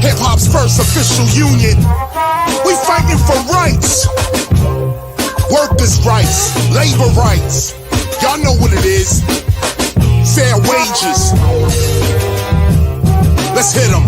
Hip-hop's first official union. We fighting for rights. Workers' rights, labor rights. Y'all know what it is. Fair wages. Let's hit 'em.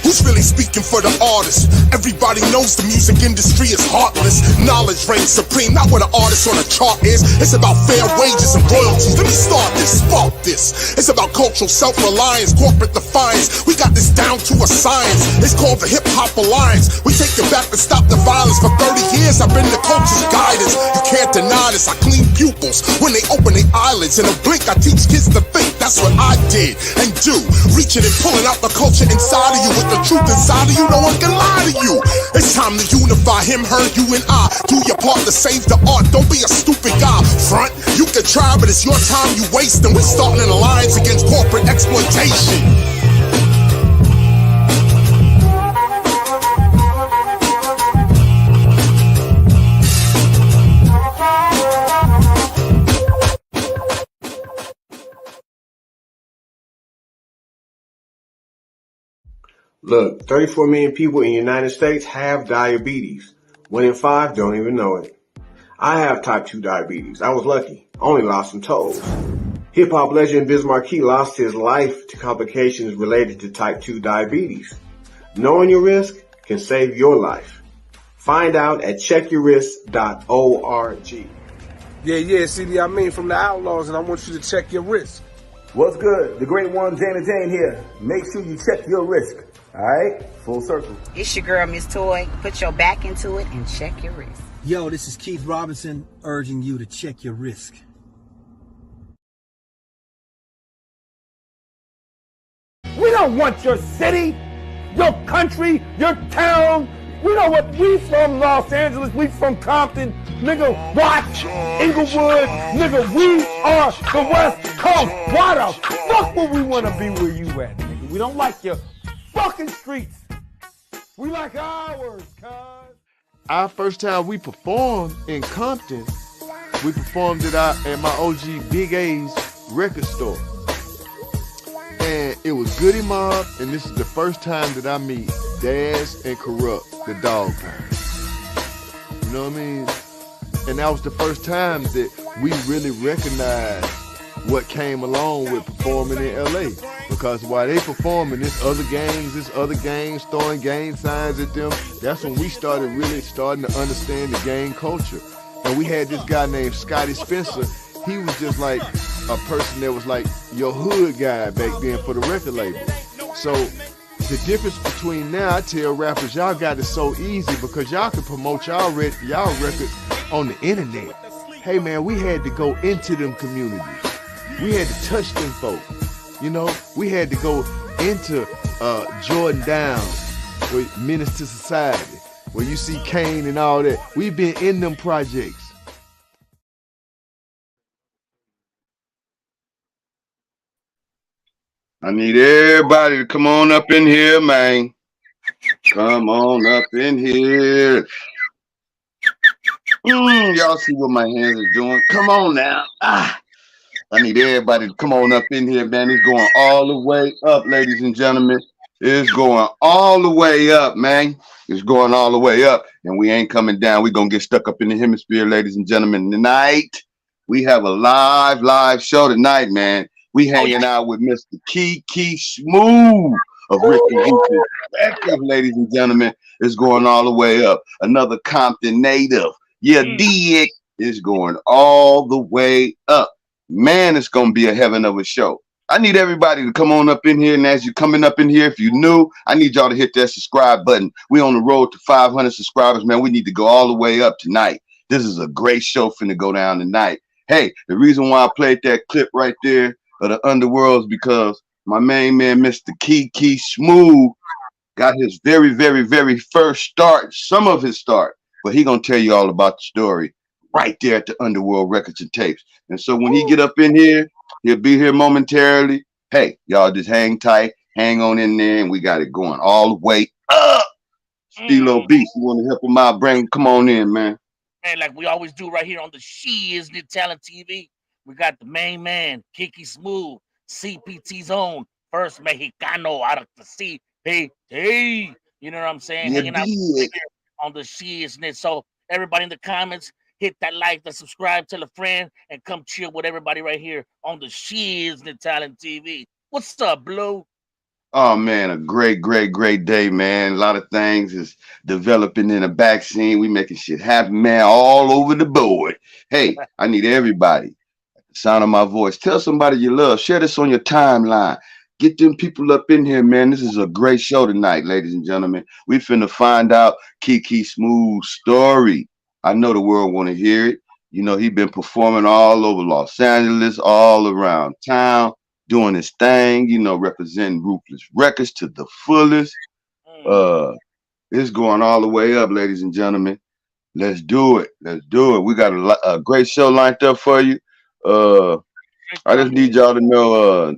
Who's really speaking for the artist? Everybody knows the music industry is heartless. Knowledge reigns supreme, not what an artist on a chart is. It's about fair wages and royalties. Let me start this, spark this. It's about cultural self-reliance, corporate defiance. We got this down to a science. It's called the Hip Hop Alliance. We take it back to stop the violence. For 30 years, I've been the culture's guidance. You can't deny this. I clean pupils when they open their eyelids. In a blink, I teach kids to think. That's what I did and do. Reaching and pulling out the culture inside of you with the truth inside of you, no one can lie to you. It's time to unify him, her, you, and I. Do your part to save the art. Don't be a stupid guy. Front, you can try, but it's your time you wasting. We're starting an alliance against corporate exploitation. Look, 34 million people in the United States have diabetes. 1 in 5 don't even know it. I have type 2 diabetes. I was lucky. Only lost some toes. Hip-hop legend Biz Markie lost his life to complications related to type 2 diabetes. Knowing your risk can save your life. Find out at checkyourrisk.org. Yeah, CD, I mean from the Outlaws, and I want you to check your risk. What's good? The great one, Jana Jane here. Make sure you check your risk. All right? Full circle. It's your girl, Miss Toy. Put your back into it and check your risk. Yo, this is Keith Robinson urging you to check your risk. We don't want your city, your country, your town. We know what we from Los Angeles, we from Compton, nigga, Watts, Inglewood, nigga, we are the West Coast. Why the fuck would we want to be where you at, nigga? We don't like your fucking streets. We like ours, cuz. Our first time we performed in Compton, we performed at my OG Big A's record store. And it was Goody Mob, and this is the first time that I meet Daz and Corrupt, the Dog Pound. You know what I mean? And that was the first time that we really recognized what came along with performing in LA. Because while they performing, there's other gangs throwing gang signs at them. That's when we started to understand the gang culture. And we had this guy named Scotty Spencer. He was just like a person that was like your hood guy back then for the record label. So the difference between now, I tell rappers, y'all got it so easy because y'all can promote y'all records on the internet. Hey man, we had to go into them communities. We had to touch them folk. You know, we had to go into Jordan Downs, with Menace to Society, where you see Kane and all that. We've been in them projects. I need everybody to come on up in here, man. Come on up in here. Y'all see what my hands are doing? Come on now. I need everybody to come on up in here, man. It's going all the way up, ladies and gentlemen. It's going all the way up, man. It's going all the way up, and we ain't coming down. We're going to get stuck up in the hemisphere, ladies and gentlemen. Tonight, we have a live show tonight, man. We hanging out with Mr. KIKI Smooth of Rick and Hoochie Perspective, ladies and gentlemen. It's going all the way up. Another Compton native. Yeah, dig. It's going all the way up. Man, it's going to be a heaven of a show. I need everybody to come on up in here. And as you're coming up in here, if you're new, I need y'all to hit that subscribe button. We on the road to 500 subscribers, man. We need to go all the way up tonight. This is a great show finna go down tonight. Hey, the reason why I played that clip right there of the Underworld is because my main man, Mr. KIKI Smooth, got his very, very, very first start, some of his start, but he gonna tell you all about the story right there at the Underworld Records and Tapes. And so when he get up in here, he'll be here momentarily. Hey, y'all just hang tight, hang on in there, and we got it going all the way up. Stilo Beast, you want to help him out? Come on in, man. And like we always do right here on the Shiznit Talent TV, we got the main man, KIKI Smooth, CPT's own, first Mexicano out of the sea. Hey, you know what I'm saying? You Hanging out right did. here on the Shiznit. So everybody in the comments, hit that like, the subscribe, tell a friend, and come chill with everybody right here on the Shiznit Talent TV. What's up, Blue? Oh man, a great, great, great day, man. A lot of things is developing in the back scene. We making shit happen, man, all over the board. Hey, I need everybody. Sound of my voice. Tell somebody you love. Share this on your timeline. Get them people up in here, man. This is a great show tonight, ladies and gentlemen. We finna find out Kiki Smooth's story. I know the world want to hear it. You know, he been performing all over Los Angeles, all around town, doing his thing, you know, representing Ruthless Records to the fullest. It's going all the way up, ladies and gentlemen. Let's do it. Let's do it. We got a great show lined up for you. I just need y'all to know,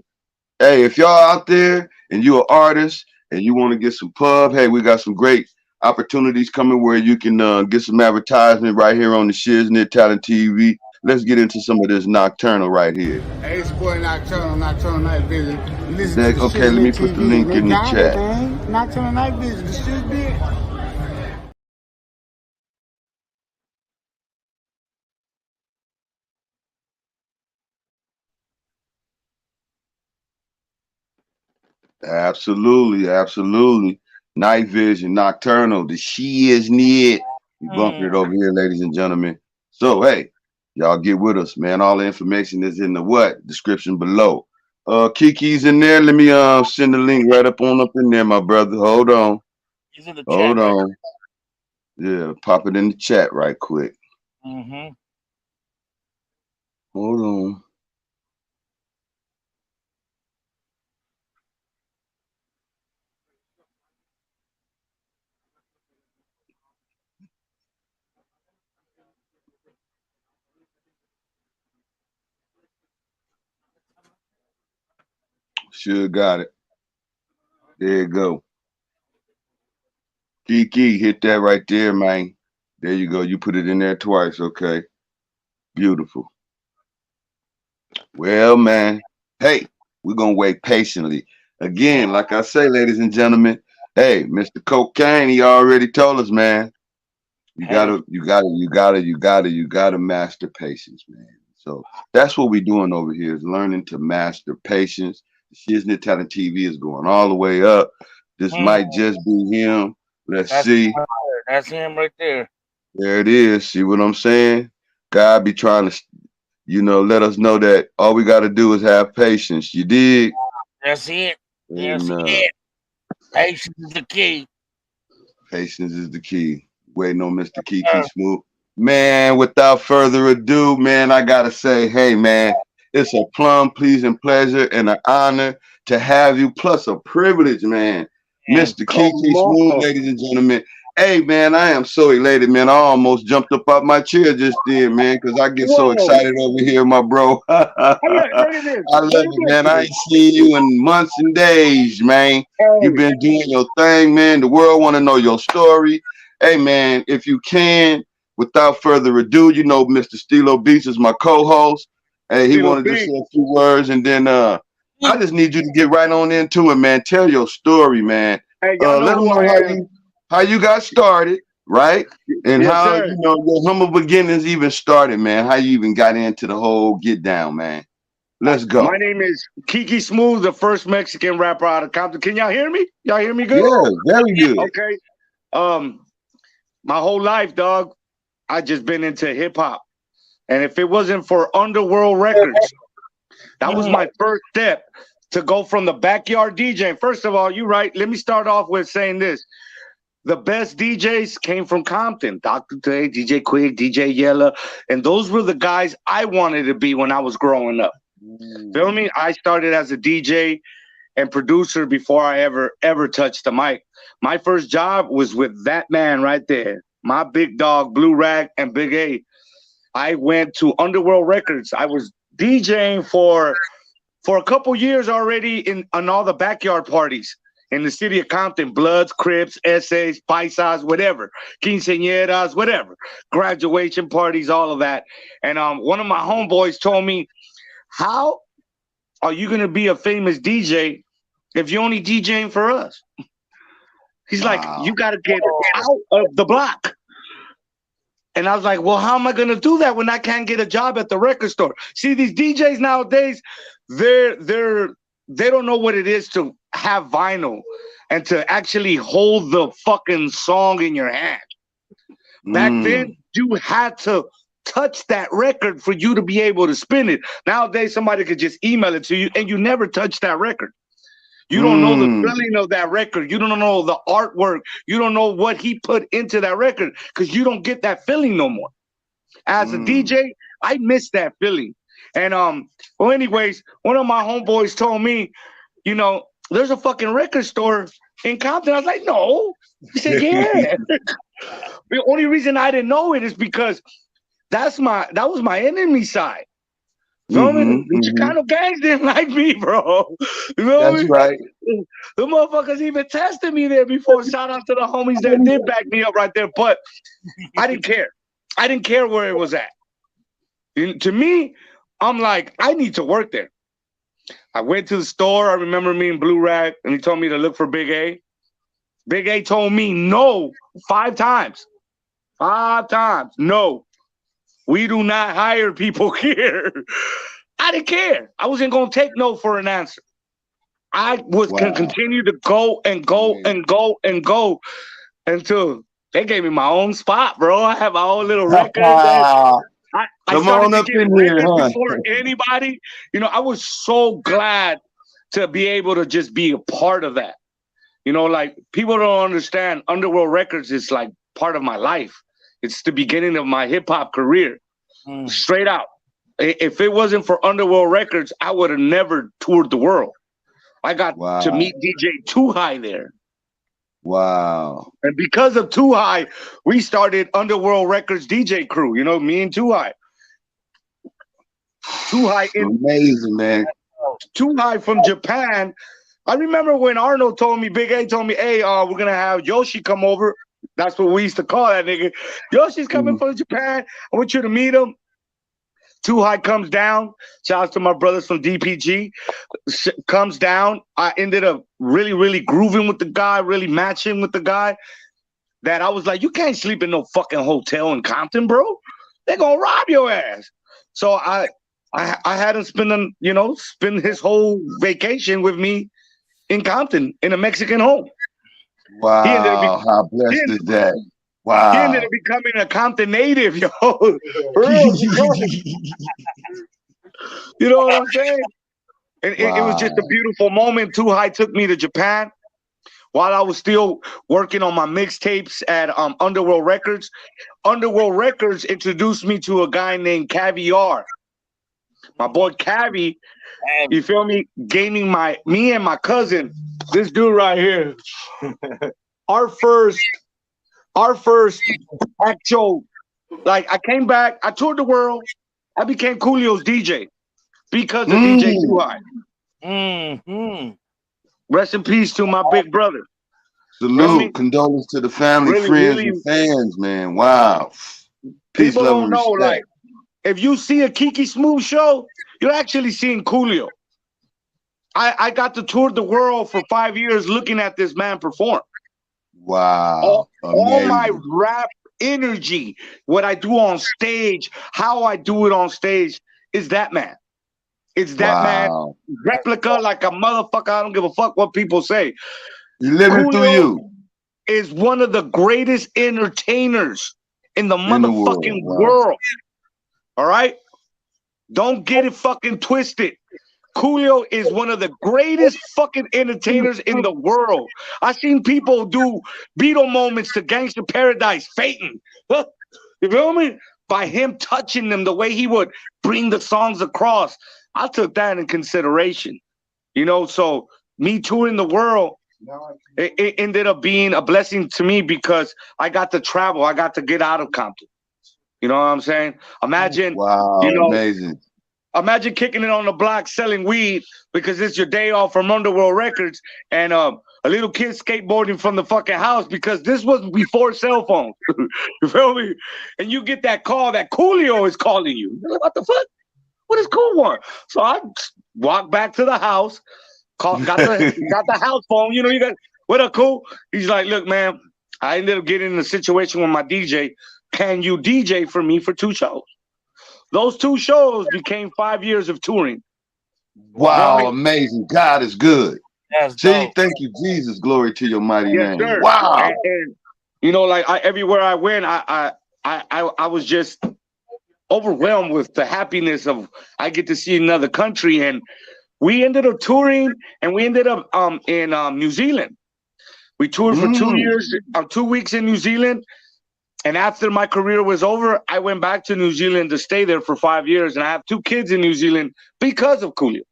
hey, if y'all out there and you're an artist and you want to get some pub, hey, we got some great opportunities coming where you can get some advertisement right here on the Shiznit Talent TV. Let's get into some of this Nocturnal right here. Hey, it's boy Nocturnal Night Vision. Listen to the Okay, let me put the link in the chat. Nocturnal Night Vision, the Shiznit. Absolutely, absolutely. Night Vision, Nocturnal, the Shiznit. We bumping it over here, ladies and gentlemen. So, hey, y'all get with us, man. All the information is in the what? Description below. Kiki's in there. Let me send the link right up in there, my brother. Hold on. He's in the Hold chat. on. Yeah, pop it in the chat right quick. Mm-hmm. Hold on. Sure got it. There you go. Kiki, hit that right there, man. There you go. You put it in there twice, okay? Beautiful. Well, man, hey, we're gonna wait patiently. Again, like I say, ladies and gentlemen, hey, Mr. Cocaine, he already told us, man. You gotta master patience, man. So that's what we're doing over here is learning to master patience. The Shiznit Talent TV is going all the way up. This might just be him. Let's see. That's him right there. There it is. See what I'm saying? God be trying to, you know, let us know that all we got to do is have patience. You dig? That's it. That's And, it. Patience is the key. Patience is the key. Waiting on Mr. Kiki Smooth. Man, without further ado, man, I got to say, hey, man, it's a plum pleasing pleasure and an honor to have you, plus a privilege, man. Mr. Kiki Smooth, ladies and gentlemen. Hey, man, I am so elated, man. I almost jumped up out my chair just then, man, because I get so excited over here, my bro. I love it, man. I ain't seen you in months and days, man. You've been doing your thing, man. The world want to know your story. Hey, man, if you can, without further ado, you know, Mr. Stilo Beats is my co-host. Hey, he wanted to say a few words, and then I just need you to get right on into it, man. Tell your story, man. Hey, Let them know how you got started, right? And how you know your humble beginnings even started, man. How you even got into the whole get down, man. Let's go. My name is Kiki Smooth, the first Mexican rapper out of Compton. Can y'all hear me? Y'all hear me good? Yeah, very good. Okay. My whole life, dog, I just been into hip hop. And if it wasn't for Underworld Records, that was my first step to go from the backyard DJing. First of all, you're right. Let me start off with saying this. The best DJs came from Compton. Dr. Dre, DJ Quick, DJ Yella. And those were the guys I wanted to be when I was growing up. Feel me? I started as a DJ and producer before I ever touched the mic. My first job was with that man right there. My big dog, Blue Rag and Big A. I went to Underworld Records. I was DJing for a couple years already on all the backyard parties in the city of Compton, Bloods, Crips, S.8, Paisas, whatever, quinceañeras, whatever, graduation parties, all of that. And one of my homeboys told me, how are you going to be a famous DJ if you're only DJing for us? He's like, you got to get out of the block. And I was like, well, how am I going to do that when I can't get a job at the record store? See, these DJs nowadays, they don't know what it is to have vinyl and to actually hold the fucking song in your hand. Back then, you had to touch that record for you to be able to spin it. Nowadays, somebody could just email it to you and you never touch that record. You don't know the feeling of that record. You don't know the artwork. You don't know what he put into that record because you don't get that feeling no more. As a DJ, I miss that feeling. And well, anyways, one of my homeboys told me, you know, there's a fucking record store in Compton. I was like, no. He said, yeah. The only reason I didn't know it is because that was my enemy side. You know what I mean? The Chicano gangs didn't like me, bro. You know what I mean? Right. The motherfuckers even tested me there before. Shout out to the homies that did back me up right there. But I didn't care. I didn't care where it was at. And to me, I'm like, I need to work there. I went to the store. I remember me and Blue Rag, and he told me to look for Big A. Big A told me no 5 times. 5 times. No. We do not hire people here. I didn't care. I wasn't going to take no for an answer. I was going to continue to go and go and go and go until they gave me my own spot, bro. I have my own little record. I started to get records before anybody. You know, I was so glad to be able to just be a part of that. You know, like, people don't understand Underworld Records is like part of my life. It's the beginning of my hip-hop career. Straight out. If it wasn't for Underworld Records, I would have never toured the world. I got to meet DJ Too High there. Wow. And because of Too High, we started Underworld Records DJ crew. You know, me and Too High. Too High. Amazing, man. Too High from Japan. I remember when Arnold told me, Big A told me, hey, we're going to have Yoshi come over. That's what we used to call that nigga. Yoshi's coming from Japan. I want you to meet him. Too High comes down. Shout out to my brothers from DPG. Comes down. I ended up really, really grooving with the guy, really matching with the guy. That I was like, you can't sleep in no fucking hotel in Compton, bro. They're going to rob your ass. So I had him spend his whole vacation with me in Compton in a Mexican home. Wow, how blessed is that? Wow. He ended up becoming a Compton native, yo. You know what I'm saying? And it was just a beautiful moment. Too High took me to Japan while I was still working on my mixtapes at Underworld Records. Underworld Records introduced me to a guy named Caviar. My boy Cavi, you feel me? Gaining me and my cousin, this dude right here. Our first actual, like, I came back, I toured the world, I became Coolio's DJ because of DJ Too High. Rest in peace to my big brother. Salute, condolence to the family, friends, and fans, man. Wow. Peace, people love, don't know, respect. like, if you see a Kiki Smooth show, you're actually seeing Coolio. I got to tour the world for 5 years looking at this man perform. Wow. All my rap energy, what I do on stage, how I do it on stage, is that man. It's that man. Replica like a motherfucker. I don't give a fuck what people say. Living through you. Is one of the greatest entertainers in the motherfucking world. All right? Don't get it fucking twisted. Coolio is one of the greatest fucking entertainers in the world. I've seen people do Beatle moments to Gangsta Paradise, fainting. You feel me? By him touching them, the way he would bring the songs across. I took that in consideration. You know, so me touring the world, it ended up being a blessing to me because I got to travel. I got to get out of Compton. You know what I'm saying? Imagine, amazing. Imagine kicking it on the block selling weed because it's your day off from Underworld Records and a little kid skateboarding from the fucking house because this was before cell phones. You feel me? And you get that call that Coolio is calling you. What the fuck? What is Cool want? So I walk back to the house, got the house phone. You know, you got what up, cool? He's like, look, man, I ended up getting in a situation with my DJ. Can you DJ for me for 2 shows? Those 2 shows became 5 years of touring. Wow, amazing. God is good. That's See, dope. thank you, Jesus. Glory to your mighty Yes, name. sir. Wow. And you know, like everywhere I went, I was just overwhelmed with the happiness of I get to see another country. And we ended up touring, and we ended up in New Zealand. We toured for 2 years, 2 weeks in New Zealand. And after my career was over, I went back to New Zealand to stay there for 5 years. And I have 2 kids in New Zealand because of Coolio.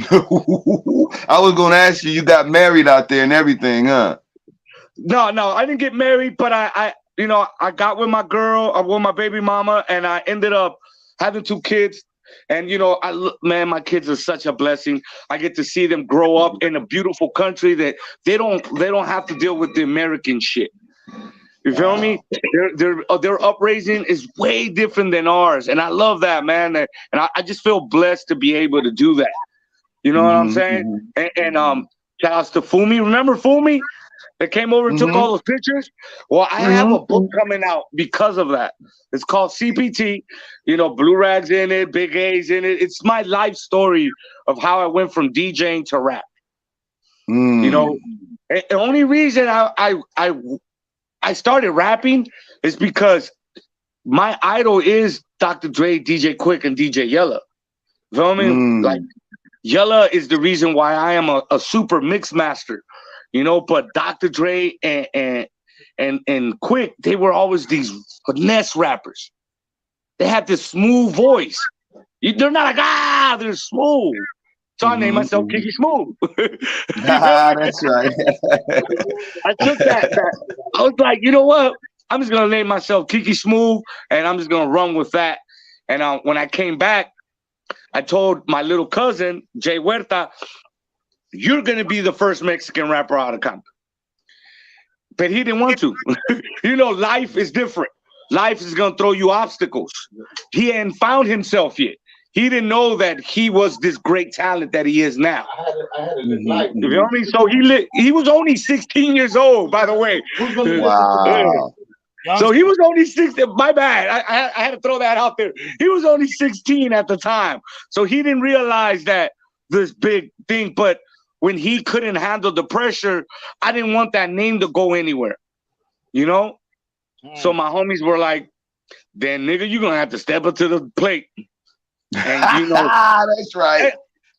I was going to ask you, you got married out there and everything, huh? No, I didn't get married, but I got with my girl, with my baby mama, and I ended up having 2 kids. And, you know, man, my kids are such a blessing. I get to see them grow up in a beautiful country that they don't have to deal with the American shit. You feel me? Their upraising is way different than ours, and I love that, man. And I just feel blessed to be able to do that. You know what I'm saying? And shout outs to Fumi. Remember Fumi that came over and took all those pictures? Well, I have a book coming out because of that. It's called CPT. You know, Blue Rag's in it, Big A's in it. It's my life story of how I went from DJing to rap. You know, the only reason I started rapping is because my idol is Dr. Dre, DJ Quick, and DJ Yella. You feel me? Like, Yella is the reason why I am a super mix master, you know. But Dr. Dre and Quick, they were always these finesse rappers. They had this smooth voice. They're not like they're smooth. So I named myself Kiki Smooth. That's right. I took that. I was like, you know what? I'm just gonna name myself Kiki Smooth, and I'm just gonna run with that. And when I came back, I told my little cousin Jay Huerta, "You're gonna be the first Mexican rapper out of Compton." But he didn't want to. You know, life is different. Life is gonna throw you obstacles. He hadn't found himself yet. He didn't know that he was this great talent that he is now. You feel me? So he was only 16 years old, by the way. Wow. So he was only 16. My bad. I had to throw that out there. He was only 16 at the time. So he didn't realize that this big thing. But when he couldn't handle the pressure, I didn't want that name to go anywhere. You know? So my homies were like, then nigga, you're gonna have to step up to the plate. And you know, that's right.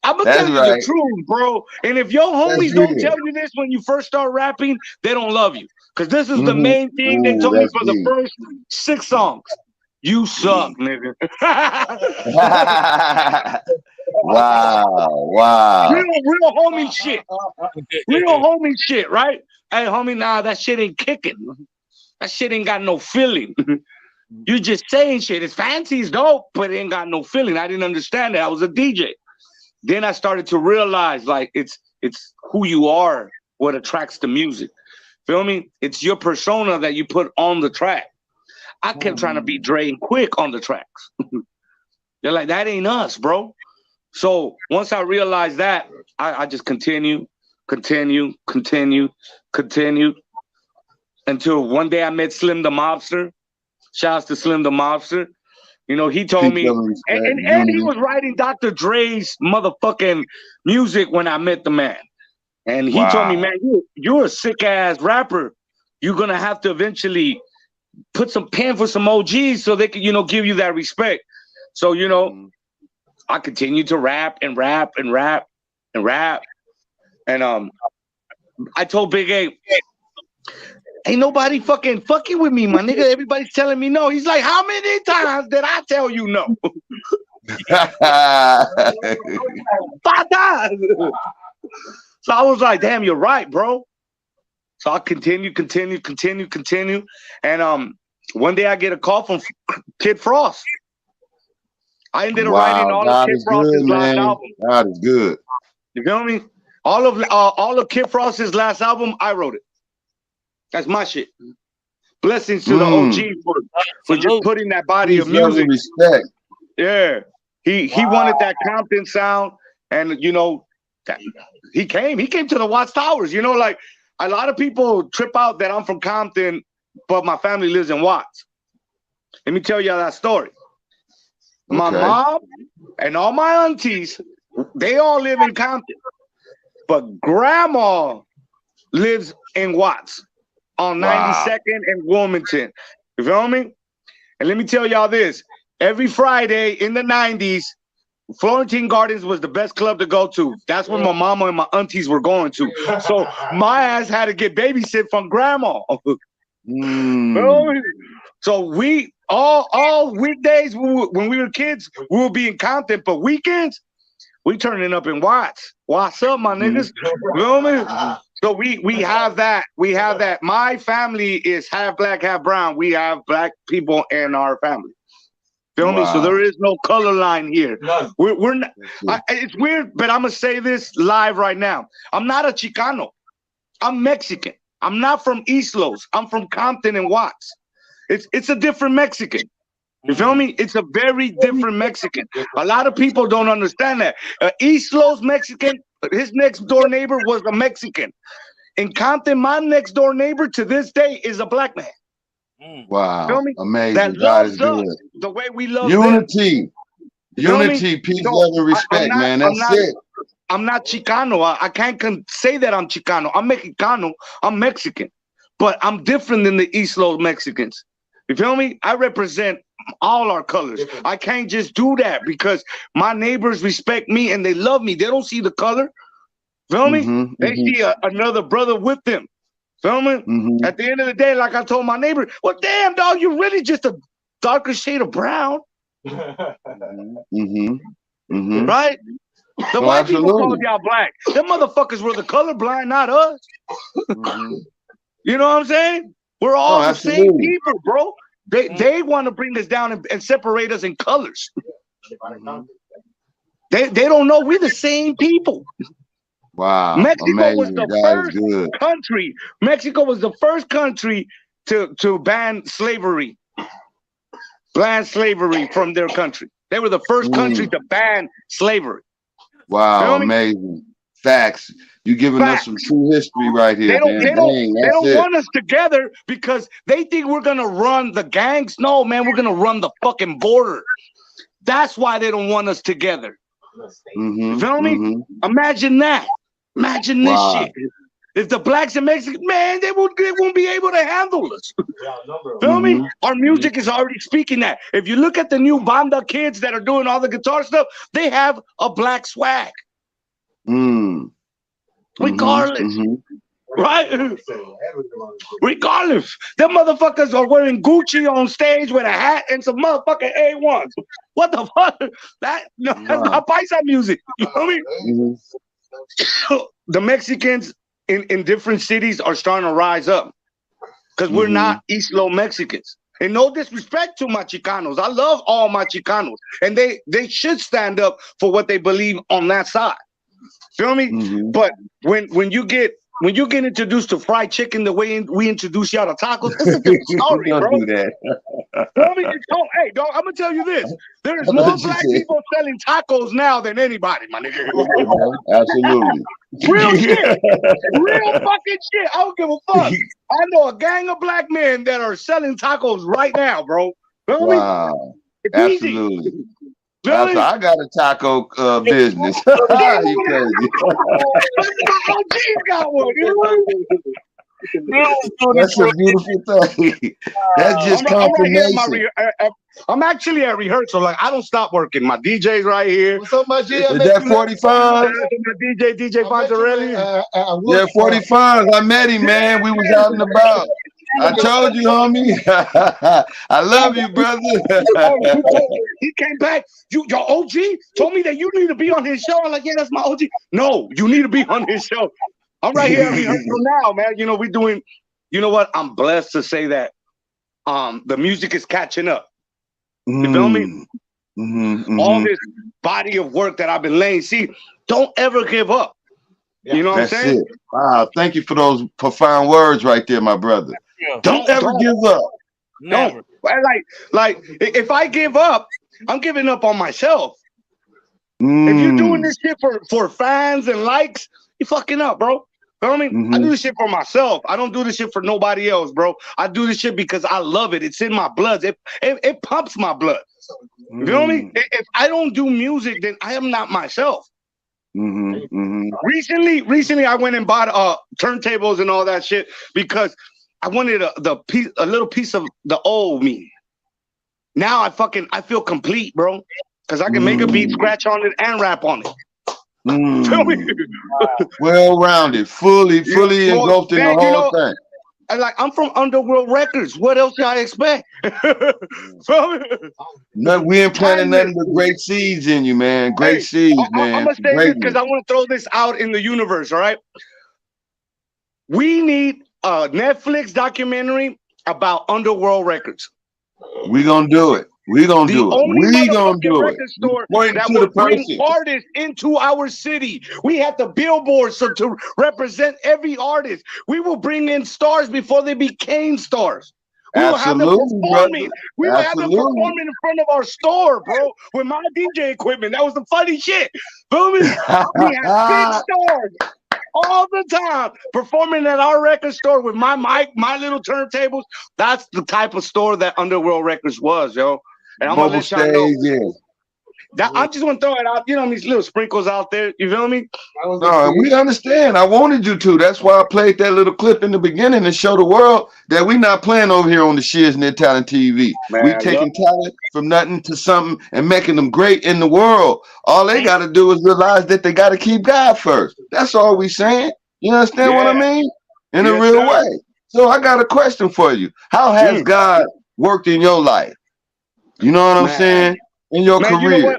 I'm gonna tell you the truth, bro. And if your homies don't tell you this when you first start rapping, they don't love you. Because this is the main thing they told me for the first 6 songs. You suck, nigga. Wow. Real homie shit. Real homie shit, right? Hey, homie, nah, that shit ain't kicking. That shit ain't got no feeling. You just saying shit. It's fancy, it's dope, but it ain't got no feeling. I didn't understand that. I was a DJ. Then I started to realize, like, it's who you are, what attracts the music. Feel me? It's your persona that you put on the track. I kept trying to be Dre and Quick on the tracks. They're like, that ain't us, bro. So once I realized that, I just continue until one day I met Slim the Mobster. Shouts to Slim the Mobster. You know, he told me, and he was writing Dr. Dre's motherfucking music when I met the man. And he told me, man, you're a sick ass rapper. You're gonna have to eventually put some pen for some OGs so they can, you know, give you that respect. So, you know, I continued to rap. And I told Big A, ain't nobody fucking with me, my nigga. Everybody's telling me no. He's like, how many times did I tell you no? 5 times. So I was like, damn, you're right, bro. So I continue. And one day I get a call from Kid Frost. I ended up writing all of Kid Frost's last album. God is good. You feel me? All of Kid Frost's last album, I wrote it. That's my shit. Blessings to the OG for just putting that body of music. Respect. Yeah. He wanted that Compton sound, and you know, He came to the Watts Towers. You know, like a lot of people trip out that I'm from Compton, but my family lives in Watts. Let me tell you that story. My mom and all my aunties, they all live in Compton, but grandma lives in Watts on 92nd and Wilmington. You feel me? And let me tell y'all this. Every Friday in the 90s, Florentine Gardens was the best club to go to. That's where my mama and my aunties were going to. So my ass had to get babysit from grandma. So we all weekdays when we were kids, we would be in Compton, but weekends we turning up in Watts. What's up, my niggas? You know what I mean? So we have that. We have that. My family is half black, half brown. We have black people in our family. Feel me? So there is no color line here. We're not. It's weird, but I'm gonna say this live right now. I'm not a Chicano. I'm Mexican. I'm not from East Los. I'm from Compton and Watts. It's a different Mexican. You feel me? It's a very different Mexican. A lot of people don't understand that. East Los Mexican, his next door neighbor was a Mexican. In Compton, my next door neighbor to this day is a black man. Wow. Feel me? Amazing. That God is loves good. us the way we love Unity. them. You know Unity, peace, love, and respect, man. That's it. I'm not Chicano. I can't say that I'm Chicano. I'm Mexicano. I'm Mexican. But I'm different than the East Los Mexicans. You feel me? I represent all our colors. I can't just do that because my neighbors respect me and they love me. They don't see the color. Feel me? They see another brother with them. Feel me? At the end of the day, like I told my neighbor, well, damn, dog, you're really just a darker shade of brown. Right? The white people called y'all black. Them motherfuckers were the colorblind, not us. You know what I'm saying? We're all the same people, bro. They want to bring us down and separate us in colors. They don't know we're the same people. Wow. Mexico was the first country. Mexico was the first country to ban slavery. Ban slavery from their country. They were the first country to ban slavery. Wow, amazing. Facts. You're giving us some true history right here, man. They don't want us together because they think we're gonna run the gangs. No, man, we're gonna run the fucking border. That's why they don't want us together. You feel me? Imagine that. Imagine this shit. If the blacks and Mexicans, man, they won't be able to handle us. Feel me? Our music is already speaking that. If you look at the new banda kids that are doing all the guitar stuff, they have a black swag. Regardless. Right? Regardless. Them motherfuckers are wearing Gucci on stage with a hat and some motherfucking A1s. What the fuck? That's not paisa music. You know what I mean? The Mexicans in different cities are starting to rise up because we're not East Low Mexicans. And no disrespect to my Chicanos. I love all my Chicanos. And they should stand up for what they believe on that side. Feel me? But when you get introduced to fried chicken the way we introduce y'all to tacos, it's a different story, bro. Don't do that. Hey, dog, I'm gonna tell you this. There's more black people selling tacos now than anybody, my nigga. Absolutely. Real shit. Real fucking shit. I don't give a fuck. I know a gang of black men that are selling tacos right now, bro. Feel me? It's Absolutely. easy. Really? I got a taco business. You crazy. OG's got one. That's a beautiful thing. That's just confirmation. I'm actually at rehearsal. Like, I don't stop working. My DJ's right here. What's up, my G? Is that 45? DJ Fontarelli. Yeah, 45. I met him, man. We was out and about. I told you, homie. I love you, brother. He came back. Your OG told me that you need to be on his show. I'm like, yeah, that's my OG. No, you need to be on his show. I'm right here at rehearsal now, man. You know, we're doing, you know what? I'm blessed to say that the music is catching up. You feel me? All this body of work that I've been laying. See, don't ever give up. You know what I'm saying? It. Wow, thank you for those profound words right there, my brother. Don't ever give up. Never. Don't. Like, if I give up, I'm giving up on myself. If you're doing this shit for fans and likes, you fucking up, bro. You know what I mean? I do this shit for myself. I don't do this shit for nobody else, bro. I do this shit because I love it. It's in my blood. It pumps my blood. You know what I mean? If I don't do music, then I am not myself. Recently, I went and bought turntables and all that shit because I wanted a little piece of the old me. Now I feel complete, bro, because I can make a beat, scratch on it, and rap on it. Feel me? Well-rounded, fully engulfed in the whole thing. And like, I'm from Underworld Records. What else y'all expect? No, we ain't planting nothing but great seeds in you, man. Great seeds, man. I'm gonna say this because I want to throw this out in the universe. All right, we need a Netflix documentary about Underworld Records. We gonna do it. We gonna do it. We gonna do it. Store that will bring artists into our city. We have the billboards to represent every artist. We will bring in stars before they became stars. We will have them performing. We will have them performing in front of our store, bro, with my DJ equipment. That was the funny shit. Feel me? We have big stars all the time performing at our record store with my mic, my little turntables. That's the type of store that Underworld Records was, yo. And I'm gonna let y'all know. I just want to throw it out, these little sprinkles out there. You feel me? No, we understand. I wanted you to. That's why I played that little clip in the beginning to show the world that we not playing over here on the Shiznit Talent TV. We taking talent from nothing to something and making them great in the world. All they got to do is realize that they got to keep God first. That's all we saying. You understand what I mean? In a real way. So I got a question for you. How has God worked in your life? You know what I'm saying? In your career.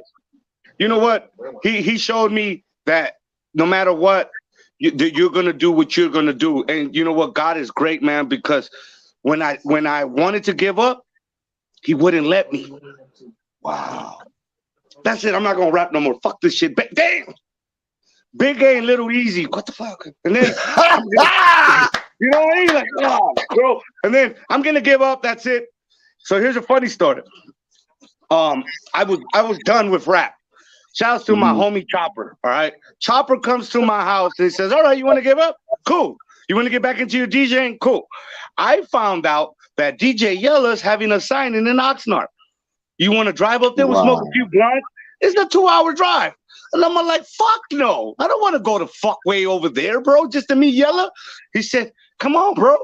You know what? He showed me that no matter what, you're gonna do what you're gonna do. And you know what? God is great, man, because when I wanted to give up, he wouldn't let me. Wow. That's it. I'm not gonna rap no more. Fuck this shit. Damn. Big A and Little Easy. What the fuck? And then you know what I mean? Like, oh, bro. And then I'm gonna give up. That's it. So here's a funny story. I was done with rap. Shouts to my homie Chopper. All right. Chopper comes to my house and he says, all right, you want to give up? Cool. You want to get back into your DJing? Cool. I found out that DJ Yella's having a signing in Oxnard. You want to drive up there? We'll smoke a few blunts. It's a 2-hour drive. And I'm like, fuck no. I don't want to go the fuck way over there, bro, just to meet Yella. He said, come on, bro.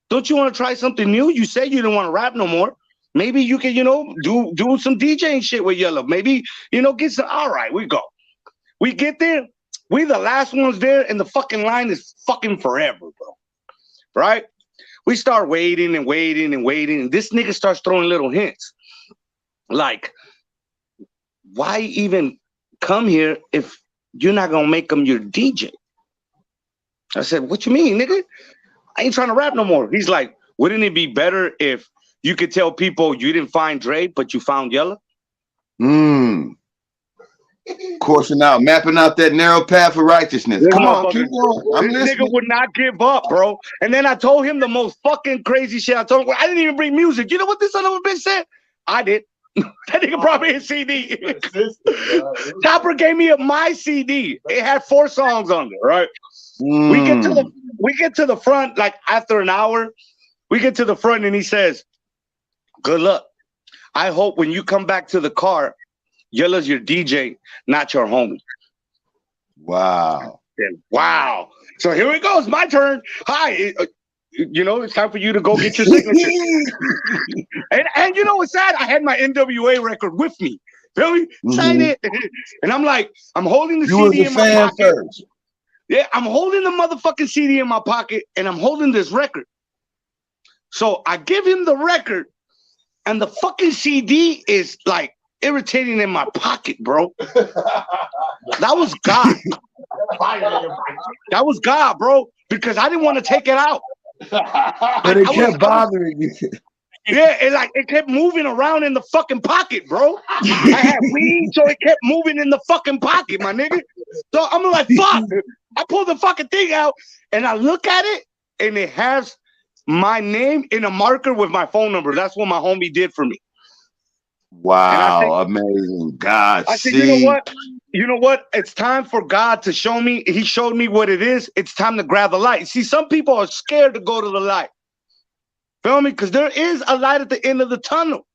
Don't you want to try something new? You said you didn't want to rap no more. Maybe you can, do some DJing shit with Yellow. Maybe, get some. All right, we go. We get there. We the last ones there, and the fucking line is fucking forever, bro. Right? We start waiting and waiting and waiting, and this nigga starts throwing little hints. Like, why even come here if you're not going to make him your DJ? I said, what you mean, nigga? I ain't trying to rap no more. He's like, wouldn't it be better if you could tell people you didn't find Dre, but you found Yella? Coursing out, mapping out that narrow path of righteousness. Come on, keep going. I'm this listening. nigga would not give up, bro. And then I told him the most fucking crazy shit. I told him, I didn't even bring music. You know what this son of a bitch said? I did. That nigga brought me a CD. Chopper gave me my CD. It had 4 songs on there, right? We get to the front, like after an hour, we get to the front and he says, good luck. I hope when you come back to the car, Yella's your DJ, not your homie. Wow. Wow. So here it goes. My turn. Hi. It's time for you to go get your signature. and you know what's sad? I had my NWA record with me. Feel me? Sign it. And I'm like, I'm holding the CD in my pocket. First. Yeah, I'm holding the motherfucking CD in my pocket and I'm holding this record. So I give him the record and the fucking CD is like irritating in my pocket, bro. That was God. That was God, bro, because I didn't want to take it out. But it kept bothering you. Yeah, it kept moving around in the fucking pocket, bro. I had weed, so it kept moving in the fucking pocket, my nigga. So I'm like, fuck. I pull the fucking thing out and I look at it and it has my name in a marker with my phone number. That's what my homie did for me. Wow, amazing. God, I said, you know what? you know what? It's time for God to show me. He showed me what it is. It's time to grab the light. See, some people are scared to go to the light. Feel me? Because there is a light at the end of the tunnel.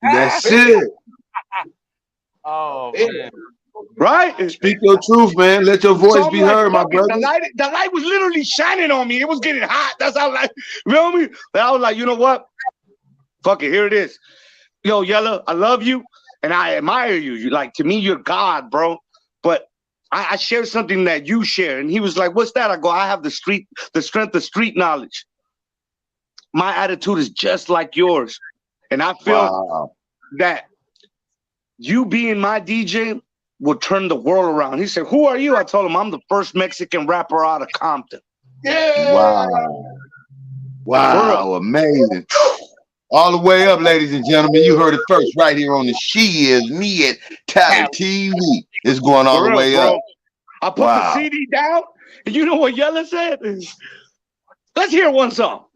That's it. Oh man. Right? Speak your truth, man. Let your voice So be I'm like, heard, my fuck it, brother. the light was literally shining on me. It was getting hot. That's how like, feel me? And I was like, you know what? Fuck it, here it is. Yo, Yella, I love you and I admire you. You like, to me, you're God, bro. But I share something that you share. And he was like, what's that? I go, I have the strength of street knowledge. My attitude is just like yours. And I feel that you being my DJ will turn the world around. He said, who are you? I told him, I'm the first Mexican rapper out of Compton. Yeah. Wow, amazing. All the way up, ladies and gentlemen. You heard it first right here on the She Is Nit Talent TV. It's going all the way up. I put the CD down, and you know what Yella said? Let's hear one song.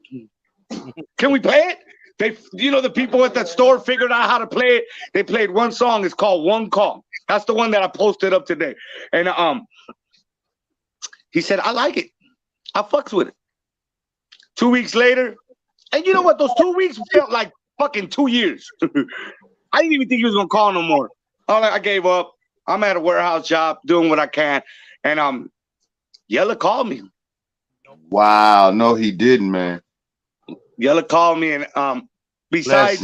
Can we play it? The people at that store figured out how to play it. They played one song. It's called One Call. That's the one that I posted up today. And he said, I like it. I fucks with it. 2 weeks later, and you know what? Those 2 weeks felt like fucking 2 years. I didn't even think he was gonna call no more. I gave up. I'm at a warehouse job doing what I can. And Yella called me. Wow, no, he didn't, man. Yella called me, and besides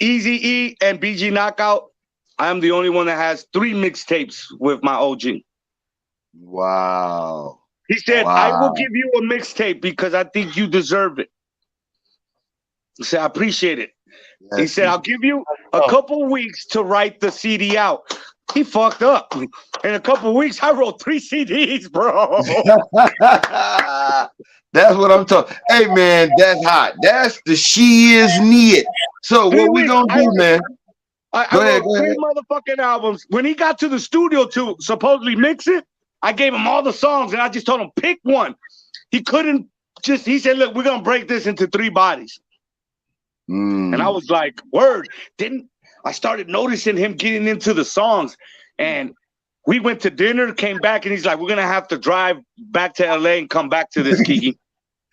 Eazy-E and BG Knockout, I'm the only one that has 3 mixtapes with my OG. Wow. He said, I will give you a mixtape because I think you deserve it. He said, I appreciate it. Yes. He said, I'll give you a couple weeks to write the CD out. He fucked up. In a couple weeks, I wrote 3 CDs, bro. That's what I'm talking. Hey, man, that's hot. That's the She Is Nit. So what we gonna do, man? I wrote 3 motherfucking albums. When he got to the studio to supposedly mix it, I gave him all the songs and I just told him, pick one. He couldn't he said, look, we're going to break this into 3 bodies. And I was like, word. I started noticing him getting into the songs, and we went to dinner, came back, and he's like, we're going to have to drive back to LA and come back to this, Kiki.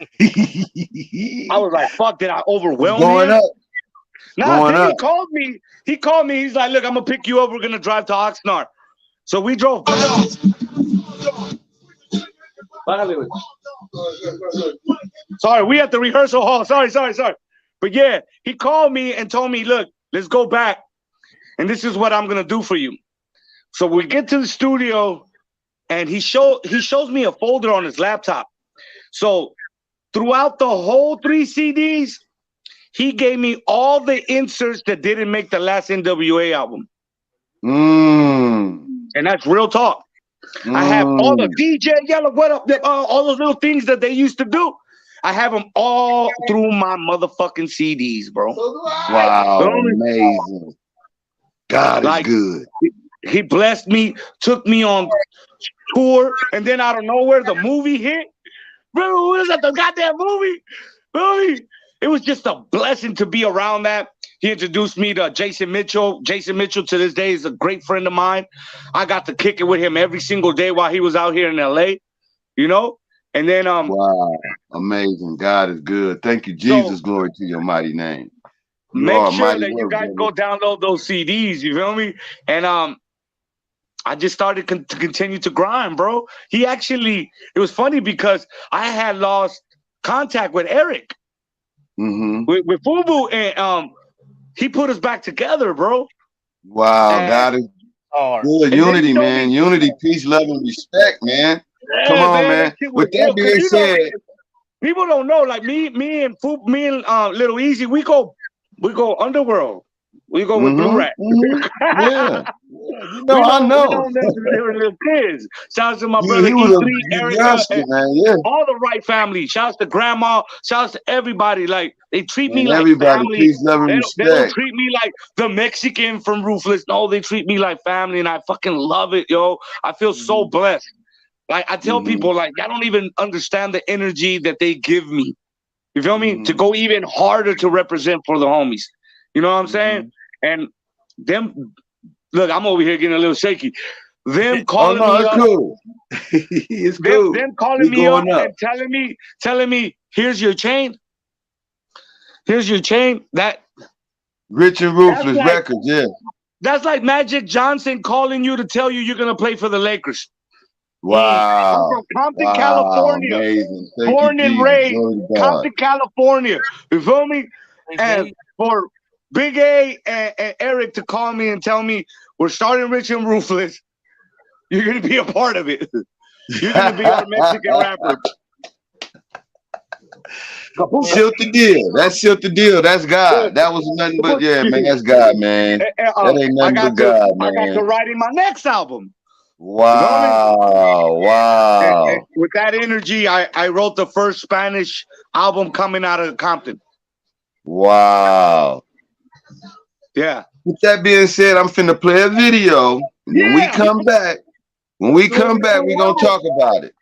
I was like, fuck, did I overwhelm him? He called me. He's like, look, I'm going to pick you up. We're going to drive to Oxnard. So we drove. Sorry, we at the rehearsal hall. Sorry. But yeah, he called me and told me, look, let's go back. And this is what I'm going to do for you. So we get to the studio, and he shows me a folder on his laptop. So throughout the whole 3 CDs, he gave me all the inserts that didn't make the last NWA album. And that's real talk. I have all the DJ Yellow, what up, all those little things that they used to do. I have them all through my motherfucking CDs, bro. Wow, amazing. God is good. He blessed me, took me on tour, and then out of nowhere, the movie hit. Bro, what is that, the goddamn movie? It was just a blessing to be around that. He introduced me to Jason Mitchell. Jason Mitchell, to this day, is a great friend of mine. I got to kick it with him every single day while he was out here in LA, you know? And then wow, amazing. God is good. Thank you, Jesus. So, glory to your mighty name. Make sure that you guys go download those CDs, you feel me? And I just started to continue to grind, bro. It was funny because I had lost contact with Eric, with FUBU, and he put us back together, bro. Wow, God is good. Unity, man. Unity, peace, love, and respect, man. Yeah, come on, man. With that being said, people don't know, like me and Little Easy, we go underworld. We go with Blue Rat. Yeah. I know. They were little kids. Shout out to my brother E3, Erica, all the right family. Shout out to grandma. Shout out to everybody. Like, they treat me like family. Peace, love, and respect. They don't treat me like the Mexican from Ruthless. No, they treat me like family, and I fucking love it, yo. I feel so blessed. Like, I tell people, like, I don't even understand the energy that they give me. You feel me? To go even harder to represent for the homies. You know what I'm saying? And them Look, I'm over here getting a little shaky. Them Oh calling no, me it's up, cool. It's cool. them calling We me up going up. and telling me, here's your chain. Here's your chain. Rich and Ruthless like- Records, yeah. That's like Magic Johnson calling you to tell you you're gonna play for the Lakers. Wow. I'm from Compton, Wow, California. amazing. Thank Born you, and Jesus. raised, Glory to God. Compton, California. You feel me? And for Big A and Eric to call me and tell me we're starting Rich and Ruthless, you're gonna be a part of it. You're gonna be our Mexican rapper. Sealed the deal. That sealed the deal. That's God. That was nothing but, yeah, man, that's God, man. That ain't nothing but God, I got to man. write in my next album. Wow. Wow. And with that energy, I wrote the first Spanish album coming out of Compton. Wow. Yeah. With that being said, I'm finna play a video. When we come back, we're gonna talk about it.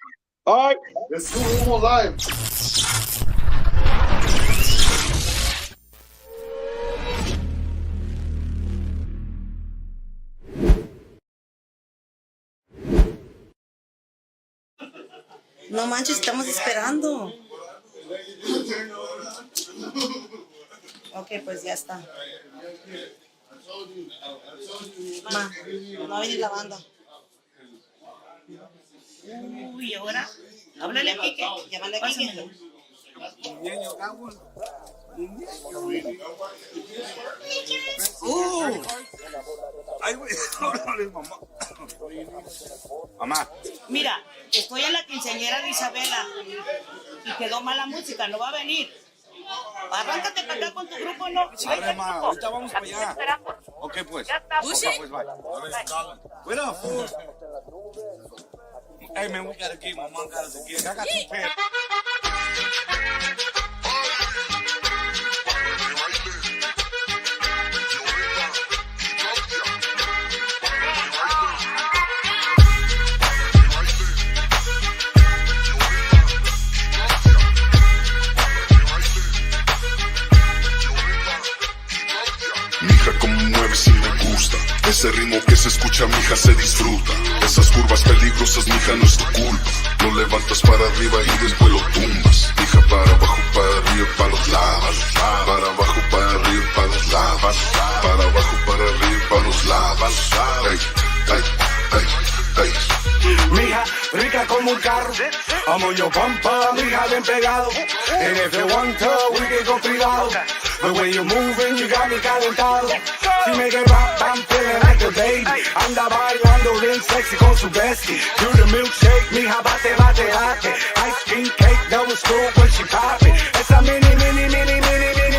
All right. Let's do it more live. No manches, estamos esperando. Ok, pues ya está. Ma, no va a venir la banda. Uy, ¿ahora? Háblale a Kike. Llámale a Kike. Mamá. Mira, estoy en la quinceañera de Isabela y quedó mala música, no va a venir. Arráncate para acá con tu grupo, ¿no? Dale, ma, ahorita vamos para allá. Ok, pues. ¿Bushi? Ok, pues, bye. What up, fool? Hey, man, we gotta get my mom got us a gift. I got 2 pairs. Mija, como mueves si me gusta. Ese ritmo que se escucha, mija, se disfruta. Esas curvas peligrosas, mija, no es tu culpa. Lo levantas para arriba y después lo tumbas. Mija, para abajo, para arriba, para los lados. Para abajo, para arriba, para los lados. Para abajo, para arriba, para los lados. Ey, ey, ey, ey. Mija, rica como un carro. I'm on your bumper, mija, bien pegado. And if you want to, we can go privado. The way you're moving, you got me calentado. Si me get rap, I'm feeling like a baby. Anda bailando bien sexy con su bestie. Do the milkshake, mija, bate, bate, bate. Ice cream cake, double scoop when she pop it. Esa mini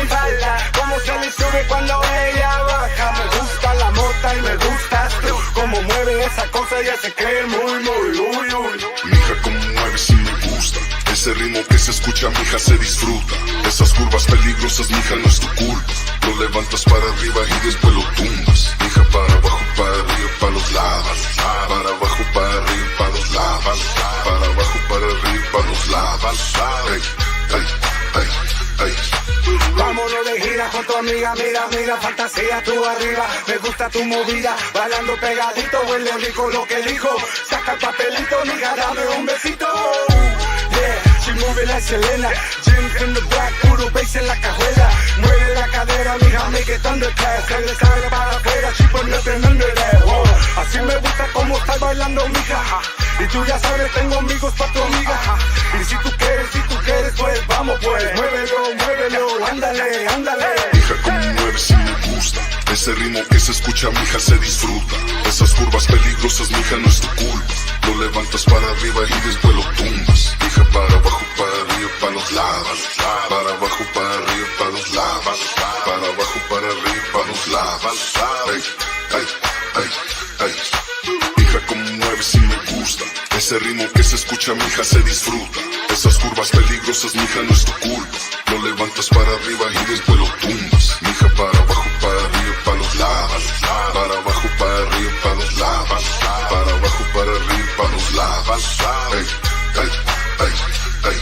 falda. Como se le sube cuando ella baja. Me gusta la mota y me gustas tú. Como mueve esa cosa, ella se cree muy, uy. Mija, como mueves si me gusta. Ese ritmo que se escucha, mija, se disfruta. Esas curvas peligrosas, mija, no es tu culpa. Lo levantas para arriba y después lo tumbas. Mija, para abajo, para arriba, para los lados. Para abajo, para arriba, para los lados. Para abajo, para arriba, para los lados. Ey, ey, ey, ey. Vámonos de gira con tu amiga, mira, fantasía tú arriba. Me gusta tu movida, bailando pegadito, huele rico lo que dijo. Saca el papelito, mija, dame un besito. Yeah, she moving like Selena. Jeans in the black, puro bass en la cajuela. Mueve la cadera, mija, make it thunderclap. Se le sale para afuera, she put nothing under that. Whoa. Así me gusta como estás bailando, mija. Y tú ya sabes, tengo amigos pa' tu amiga. Y si tú quieres, pues vamos, pues. Muévelo, ándale. Mija, como mueves si me gusta. Ese ritmo que se escucha, mija, se disfruta. Esas curvas peligrosas, mija, no es tu culpa. Lo levantas para arriba y después lo tumbas. Mija, para abajo, para arriba, para los lados. Para abajo, para arriba, para los lados. Para abajo, para arriba, para los lados. Ey, ey, ey, ey. Mija, como mueves si me gusta. Ese ritmo que se escucha, mija, se disfruta. Esas curvas peligrosas, mija, no es tu culpa. Lo levantas para arriba y después lo tumbas. Mija, para abajo, para arriba, para los lados. Para abajo, para arriba, para los lados. Para abajo, para arriba, para los lados. Ey, ey, ey, ey.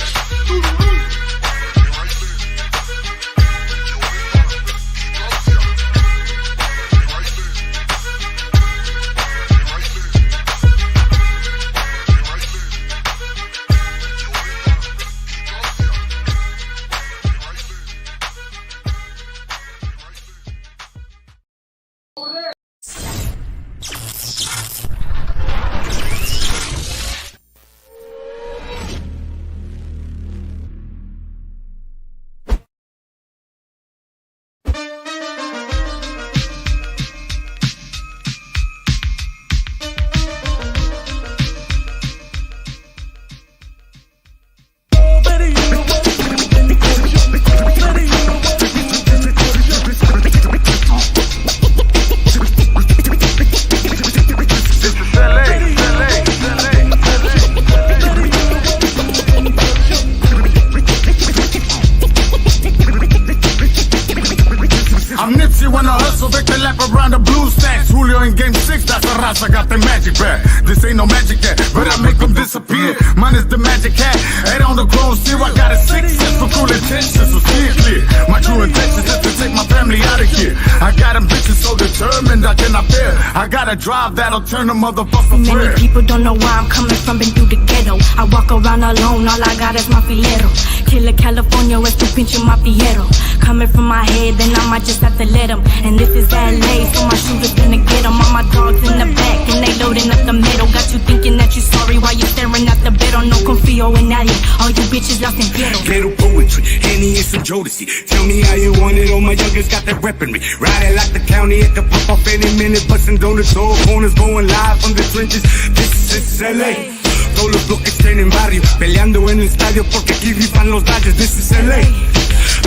Mario in game 6, that's a raza, got the magic back. This ain't no magic yet, but I make them disappear. Mine is the magic hat, 8 on the chrome seal. I got a 6 for cool intentions, so see it clear. My true intentions is to take my family out of here. I got ambitions so determined I cannot fail. I got a drive that'll turn a motherfucker prayer. Many people don't know where I'm coming from, been through the ghetto. I walk around alone, all I got is my filero. Killer California, es tu pinche mafiero. Coming from my head, then I might just have to let them. And this is LA, so my shooters gonna get them. All my dogs in the back, and they loading up the middle. Got you thinking that you sorry while you staring at the bed. No confío en nadie, all you bitches lost in ghetto. Ghetto poetry, Henny and some Jodeci. Tell me how you want it, all my youngest got that weaponry. Riding like the county, it could pop off any minute. Busting on the door, corners going live from the trenches. This is LA. Todos los bloques tienen barrio, peleando en el estadio porque aquí rifan los gallos. This is LA.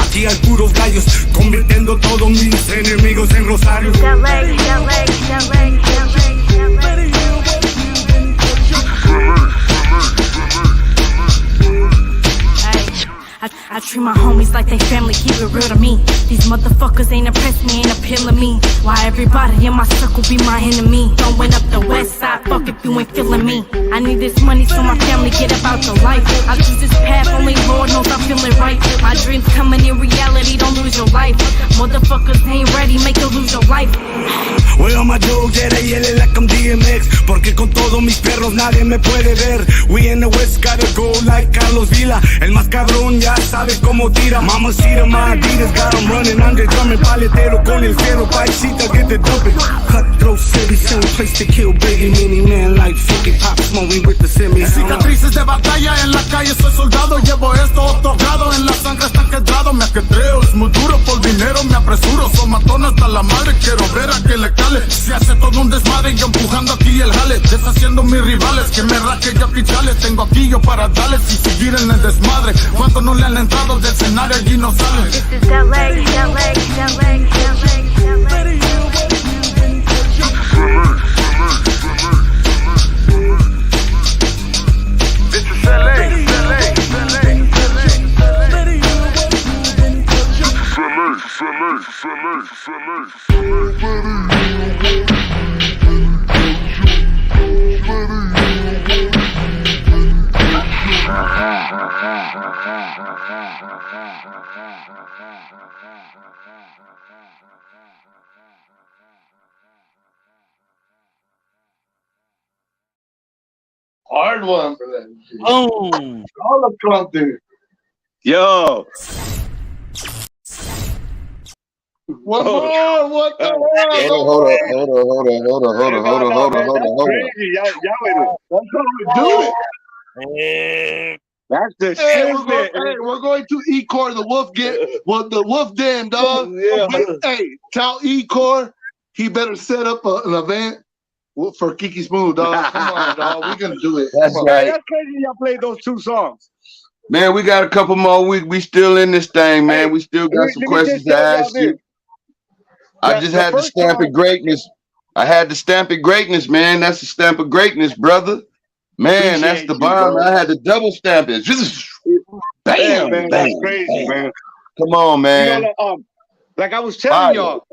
Aquí hay puros gallos, convirtiendo todos mis enemigos en rosarios. I treat my homies like they family, keep it real to me. These motherfuckers ain't impressed me, ain't appealing me. Why everybody in my circle be my enemy? Throwing up the west side, fuck if you ain't feeling me. I need this money so my family get about the life. I choose this path, only Lord knows I'm feeling right. My dreams coming in reality, don't lose your life. Motherfuckers ain't ready, make you lose your life. Well, all my dogs at AL like I'm DMX. Porque con todos mis perros nadie me puede ver. We in the West gotta go like Carlos Vila. El más cabrón ya sabe cómo tira. Mamacita, my Adidas got them running. Andre drumming, paletero con el fierro. Paisita, get the dumping. Cutthroat city, same place to kill Biggie. Mini man like 50, pop smoking with the semi. Cicatrices de batalla en la calle, soy soldado. Llevo esto otorgado, en la sangre está quebrado. Me ajetreo, es muy duro, por dinero me apresuro. Son matón hasta la madre, quiero ver a que le cale. Se hace todo un desmadre, yo empujando aquí el jale. Deshaciendo mis rivales, que me raque yo pichales. Tengo aquí yo para darles y seguir en el desmadre. ¿Cuánto no le han entrado del escenario? Allí no salen. This is LA, LA, LA, LA, LA. This is LA, LA, LA, Hard one for that. Oh, all the Compton. Yo. One more. What the hell? Hold on. That's how we do it. That's the shit. We're going to E-Core, the Wolf Den, dog. Yeah. Hey, tell E-Core he better set up an event for Kiki Smooth, dog. Come on, dog. We're gonna do it. That's right. That's crazy. Y'all played those 2 songs. Man, we got a couple more. We still in this thing, man. We still got some questions to ask you. I just had to stamp it greatness. I had to stamp it greatness, man. That's the stamp of greatness, brother. Man, that's the bomb. I had to double stamp it. Just bam, man, bam, that's crazy, man. Come on, man. You know, like I was telling y'all,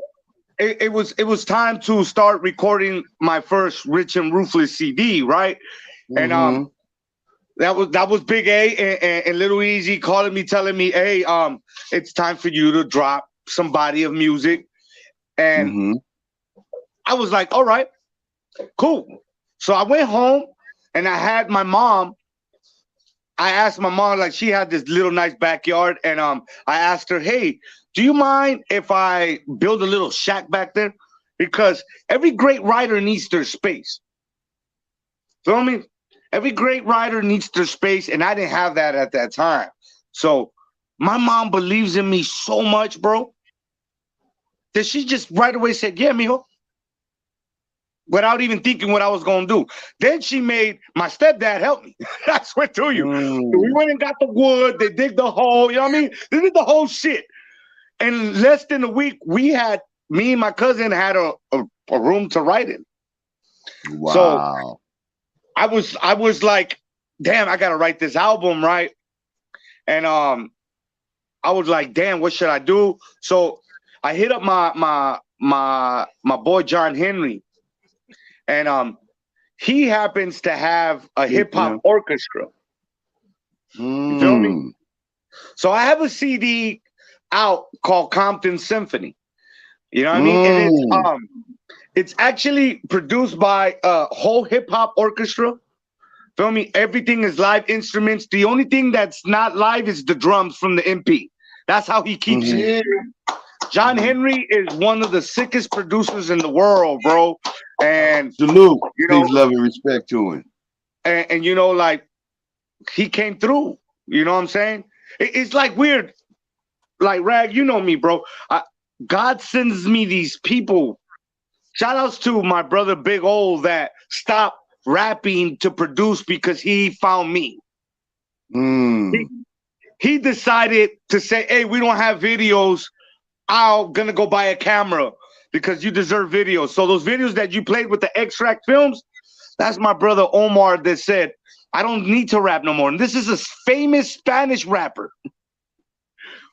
it was time to start recording my first Rich and Ruthless CD, right? And that was Big A and Little Easy calling me, telling me, hey, it's time for you to drop some body of music. And I was like, all right, cool. So I went home and I had my mom. I asked my mom, like, she had this little nice backyard, and I asked her, hey, do you mind if I build a little shack back there? Because every great writer needs their space. Feel me? Every great writer needs their space, and I didn't have that at that time. So my mom believes in me so much, bro, that she just right away said, yeah, mijo, without even thinking what I was going to do. Then she made my stepdad help me. I swear to you. We went and got the wood. They dig the hole. You know what I mean? They did the whole shit. In less than a week, me and my cousin had a room to write in. Wow. So I was like, damn, I got to write this album, right? And I was like, damn, what should I do? So I hit up my boy John Henry, and he happens to have a hip hop orchestra. You feel me? So I have a CD out called Compton Symphony. You know what I mean? And it's actually produced by a whole hip hop orchestra. Feel me? Everything is live instruments. The only thing that's not live is the drums from the MP. That's how he keeps it. John Henry is one of the sickest producers in the world, bro. And salute, peace, love, and respect to him. And you know, like, he came through. You know what I'm saying? It's like weird. Like, Rag, you know me, bro. God sends me these people. Shout outs to my brother Big O that stopped rapping to produce because he found me. He decided to say, hey, we don't have videos. I'm gonna go buy a camera because you deserve videos. So those videos that you played with the extract films, that's my brother Omar that said, I don't need to rap no more. And this is a famous Spanish rapper.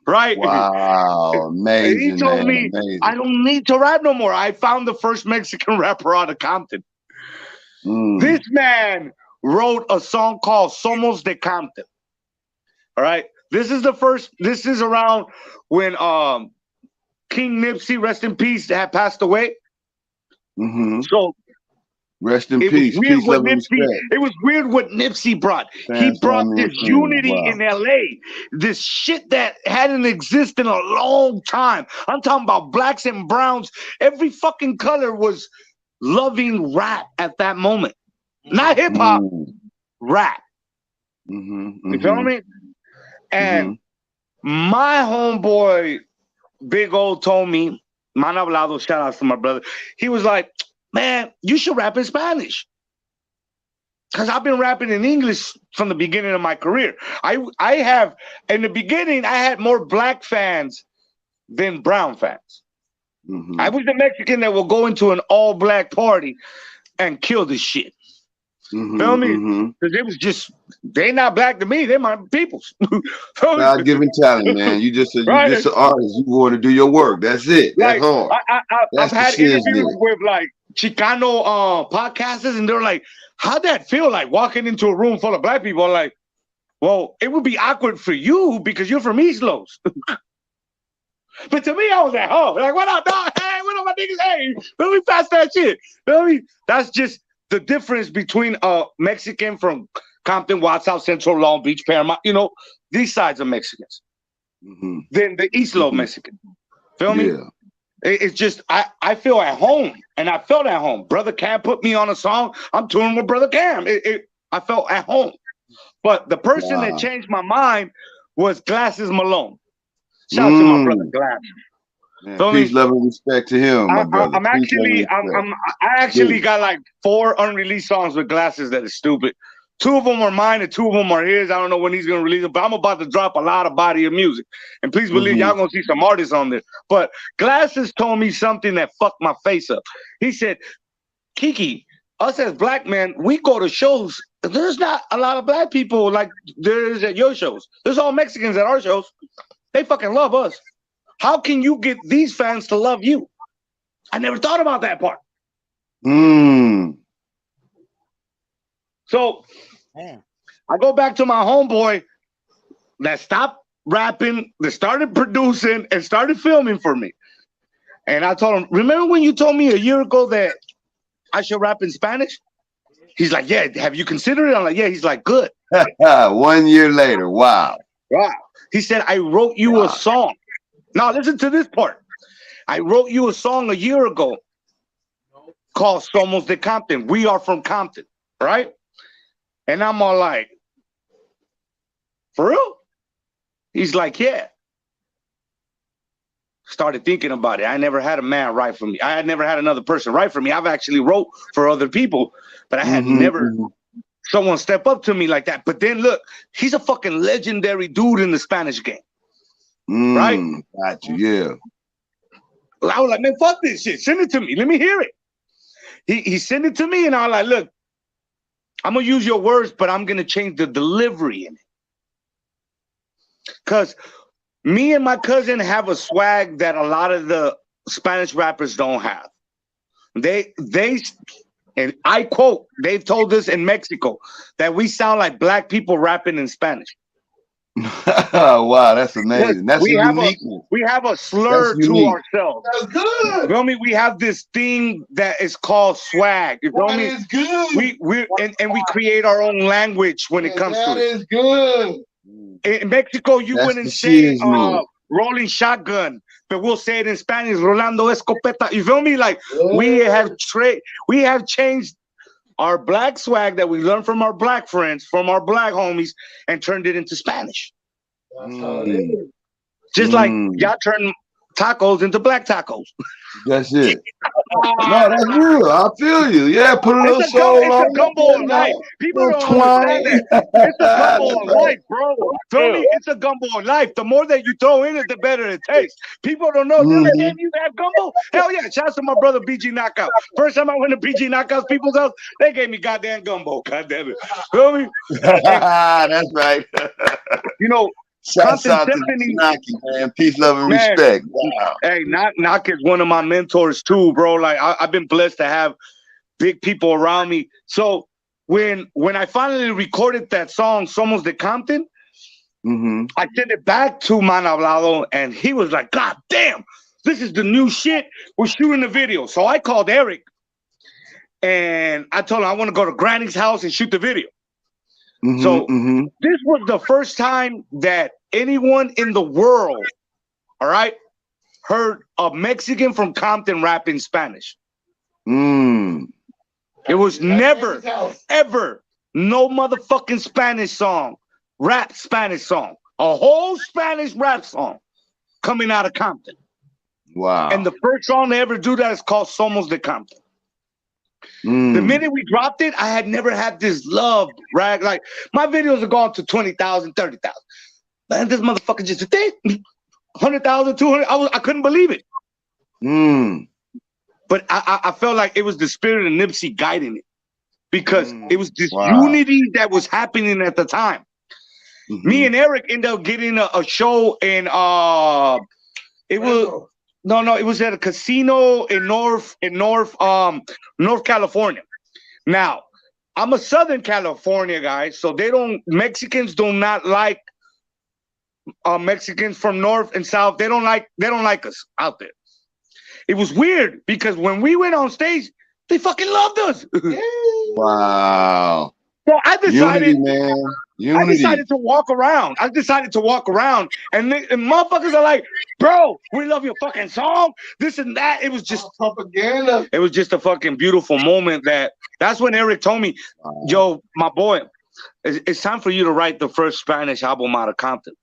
Right? Wow, amazing. He told me, amazing. I don't need to rap no more. I found the first Mexican rapper out of Compton. This man wrote a song called Somos de Compton. All right. This is around when King Nipsey, rest in peace, had passed away. So rest in peace. Peace, love, and respect. It was weird what Nipsey brought. He brought this unity in LA, this shit that hadn't existed in a long time. I'm talking about blacks and browns. Every fucking color was loving rap at that moment. Not hip hop, rap. You feel me? And my homeboy Big O told me, Man Hablado, shout out to my brother. He was like, man, you should rap in Spanish. Because I've been rapping in English from the beginning of my career. I have, in the beginning, I had more black fans than brown fans. I was the Mexican that will go into an all-black party and kill this shit. Feel me? Because it was just, they not black to me, they're my peoples. God-given talent, man. You just an artist. You want to do your work. That's it. That's hard. I've had interviews with like Chicano podcasters, and they're like, how'd that feel like walking into a room full of black people? I'm like, well, it would be awkward for you because you're from East Los. But to me, I was at home. Like, what up, dog? Hey, what up, my niggas? Hey, let me pass that shit. Feel me? That's just the difference between a Mexican from Compton, Watts, South Central, Long Beach, Paramount, you know, these sides of Mexicans. Then the East Low Mexican. Feel me? It's just, I feel at home, and I felt at home. Brother Cam put me on a song. I'm touring with Brother Cam. I felt at home. But the person that changed my mind was Glasses Malone. Shout out to my brother Glasses. Man, peace, love, and respect to him, my brother. I actually got like 4 unreleased songs with Glasses that is stupid. 2 of them are mine and 2 of them are his. I don't know when he's gonna release them, but I'm about to drop a lot of body of music. And please believe y'all gonna see some artists on there. But Glasses told me something that fucked my face up. He said, Kiki, us as black men, we go to shows. There's not a lot of black people like there is at your shows. There's all Mexicans at our shows. They fucking love us. How can you get these fans to love you? I never thought about that part. So I go back to my homeboy that stopped rapping, that started producing, and started filming for me. And I told him, remember when you told me a year ago that I should rap in Spanish? He's like, yeah, have you considered it? I'm like, yeah. He's like, good. 1 year later, wow. Wow. He said, I wrote you a song. Now listen to this part. I wrote you a song a year ago called Somos de Compton. We are from Compton, right? And I'm all like, for real? He's like, yeah. Started thinking about it. I never had a man write for me. I had never had another person write for me. I've actually wrote for other people, but I had never someone step up to me like that. But then look, he's a fucking legendary dude in the Spanish game. Right? Got you, yeah. I was like, man, fuck this shit. Send it to me. Let me hear it. He sent it to me, and I was like, look, I'm going to use your words, but I'm going to change the delivery in it. Because me and my cousin have a swag that a lot of the Spanish rappers don't have. They And I quote, they've told us in Mexico that we sound like black people rapping in Spanish. Wow, that's amazing. That's a uniqueness. We have a slur to ourselves. That's good. You feel me? We have this thing that is called swag. You feel me? That is good. We create our own language when it comes to it. That is good. In Mexico, you wouldn't say rolling shotgun, but we'll say it in Spanish, rolando escopeta. You feel me? Like we have changed our black swag that we learned from our black friends, from our black homies, and turned it into Spanish. That's how it is. Just like y'all turn tacos into black tacos. That's it. No, that's real. I feel you. Yeah, put a little soul on it. It's a gumbo of life. People don't understand that. It's a gumbo of life, bro. Feel me? It's a gumbo of life. The more that you throw in it, the better it tastes. People don't know. They're like, man, you have gumbo? Hell yeah. Shout out to my brother BG Knockout. First time I went to BG Knockout's people's house, they gave me goddamn gumbo. Goddamn it. Feel me? That's right. You know, shout out to Naki, man. Peace, love, and respect. Wow. Hey, Knock is one of my mentors too, bro. Like I've been blessed to have big people around me. So when I finally recorded that song, Somos de Compton, I sent it back to Man Hablado, and he was like, God damn, this is the new shit. We're shooting the video. So I called Eric, and I told him I want to go to Granny's house and shoot the video. So this was the first time that anyone in the world, all right, heard a Mexican from Compton rap in Spanish. It was never, ever, no motherfucking Spanish song, rap Spanish song, a whole Spanish rap song coming out of Compton. Wow. And the first song they ever do that is called Somos de Compton. The minute we dropped it, I had never had this love, right? Like, my videos are going to 20,000, 30,000. Man, this motherfucker just 100,000, 200. I couldn't believe it. But I felt like it was the spirit of Nipsey guiding it, because it was this unity that was happening at the time. Me and Eric ended up getting a show in it was at a casino in North California. Now, I'm a Southern California guy, so Mexicans do not like Mexicans from North and South. They don't like us out there. It was weird because when we went on stage, they fucking loved us. Wow. So I decided, Unity, man. Unity. I decided to walk around. And motherfuckers are like, bro, we love your fucking song. This and that. It was just propaganda. It was just a fucking beautiful moment. That's when Eric told me, yo, my boy, it's time for you to write the first Spanish album out of Compton.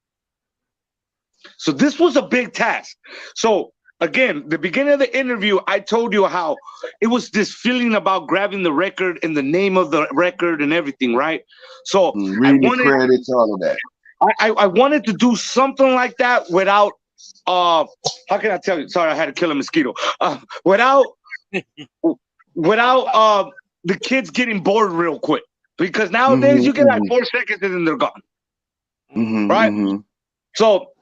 So this was a big task. So again, the beginning of the interview, I told you how it was this feeling about grabbing the record and the name of the record and everything, right? So read the credits, all of that. I wanted to do something like that without how can I tell you? Sorry, I had to kill a mosquito. Without the kids getting bored real quick. Because nowadays you get like 4 seconds and then they're gone. Right? So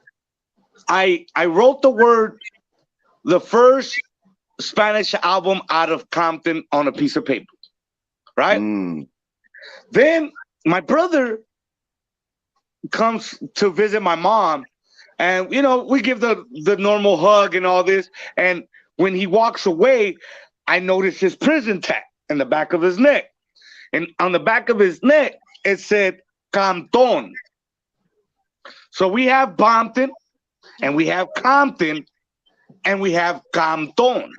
I wrote the first Spanish album out of Compton on a piece of paper, right? Then my brother comes to visit my mom, and we give the normal hug and all this. And when he walks away, I notice his prison tag in the back of his neck, and on the back of his neck it said Compton. So we have Bompton, and we have Compton, and we have Compton.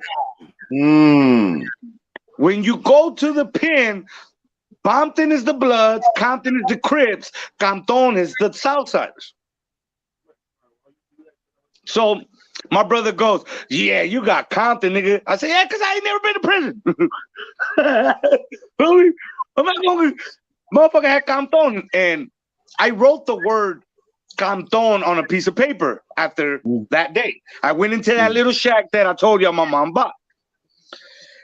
When you go to the pen, Bompton is the Bloods, Compton is the Crips, Compton is the Southsiders. So my brother goes, yeah, you got Compton, nigga. I said, yeah, because I ain't never been to prison. Motherfucker had Compton. And I wrote the word Compton on a piece of paper after that day. I went into that little shack that I told you my mom bought.